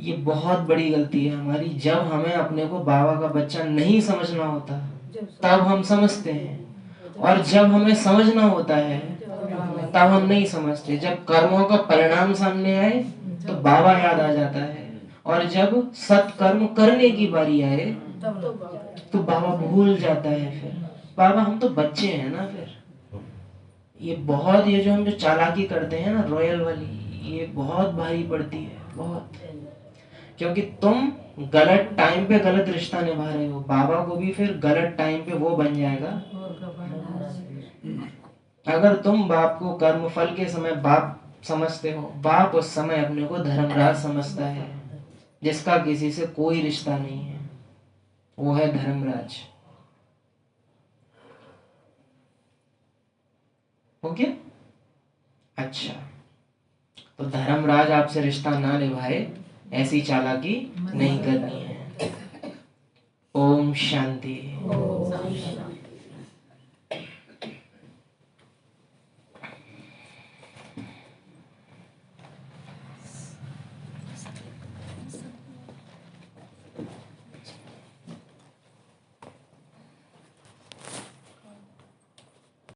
ये बहुत बड़ी गलती है हमारी। जब हमें अपने को बाबा का बच्चा नहीं समझना होता तब हम समझते हैं, और जब हमें समझना होता है तब हम नहीं समझते। जब कर्मों का परिणाम सामने आए तो बाबा याद आ जाता है, और जब सत्कर्म करने की बारी आए तो बाबा भूल जाता है। फिर बाबा हम तो बच्चे हैं ना। फिर ये जो हम चालाकी करते हैं ना, रॉयल वाली, ये बहुत भारी पड़ती है, बहुत। क्योंकि तुम गलत टाइम पे गलत रिश्ता निभा रहे हो। बाबा को भी फिर गलत टाइम पे वो बन जाएगा। अगर तुम बाप को कर्म फल के समय बाप समझते हो, बाप उस समय अपने को धर्मराज समझता है, जिसका किसी से कोई रिश्ता नहीं है, वो है धर्मराज। ओके, अच्छा, तो धर्मराज आपसे रिश्ता ना निभाए ऐसी चालाकी नहीं करनी है। ओम शांति।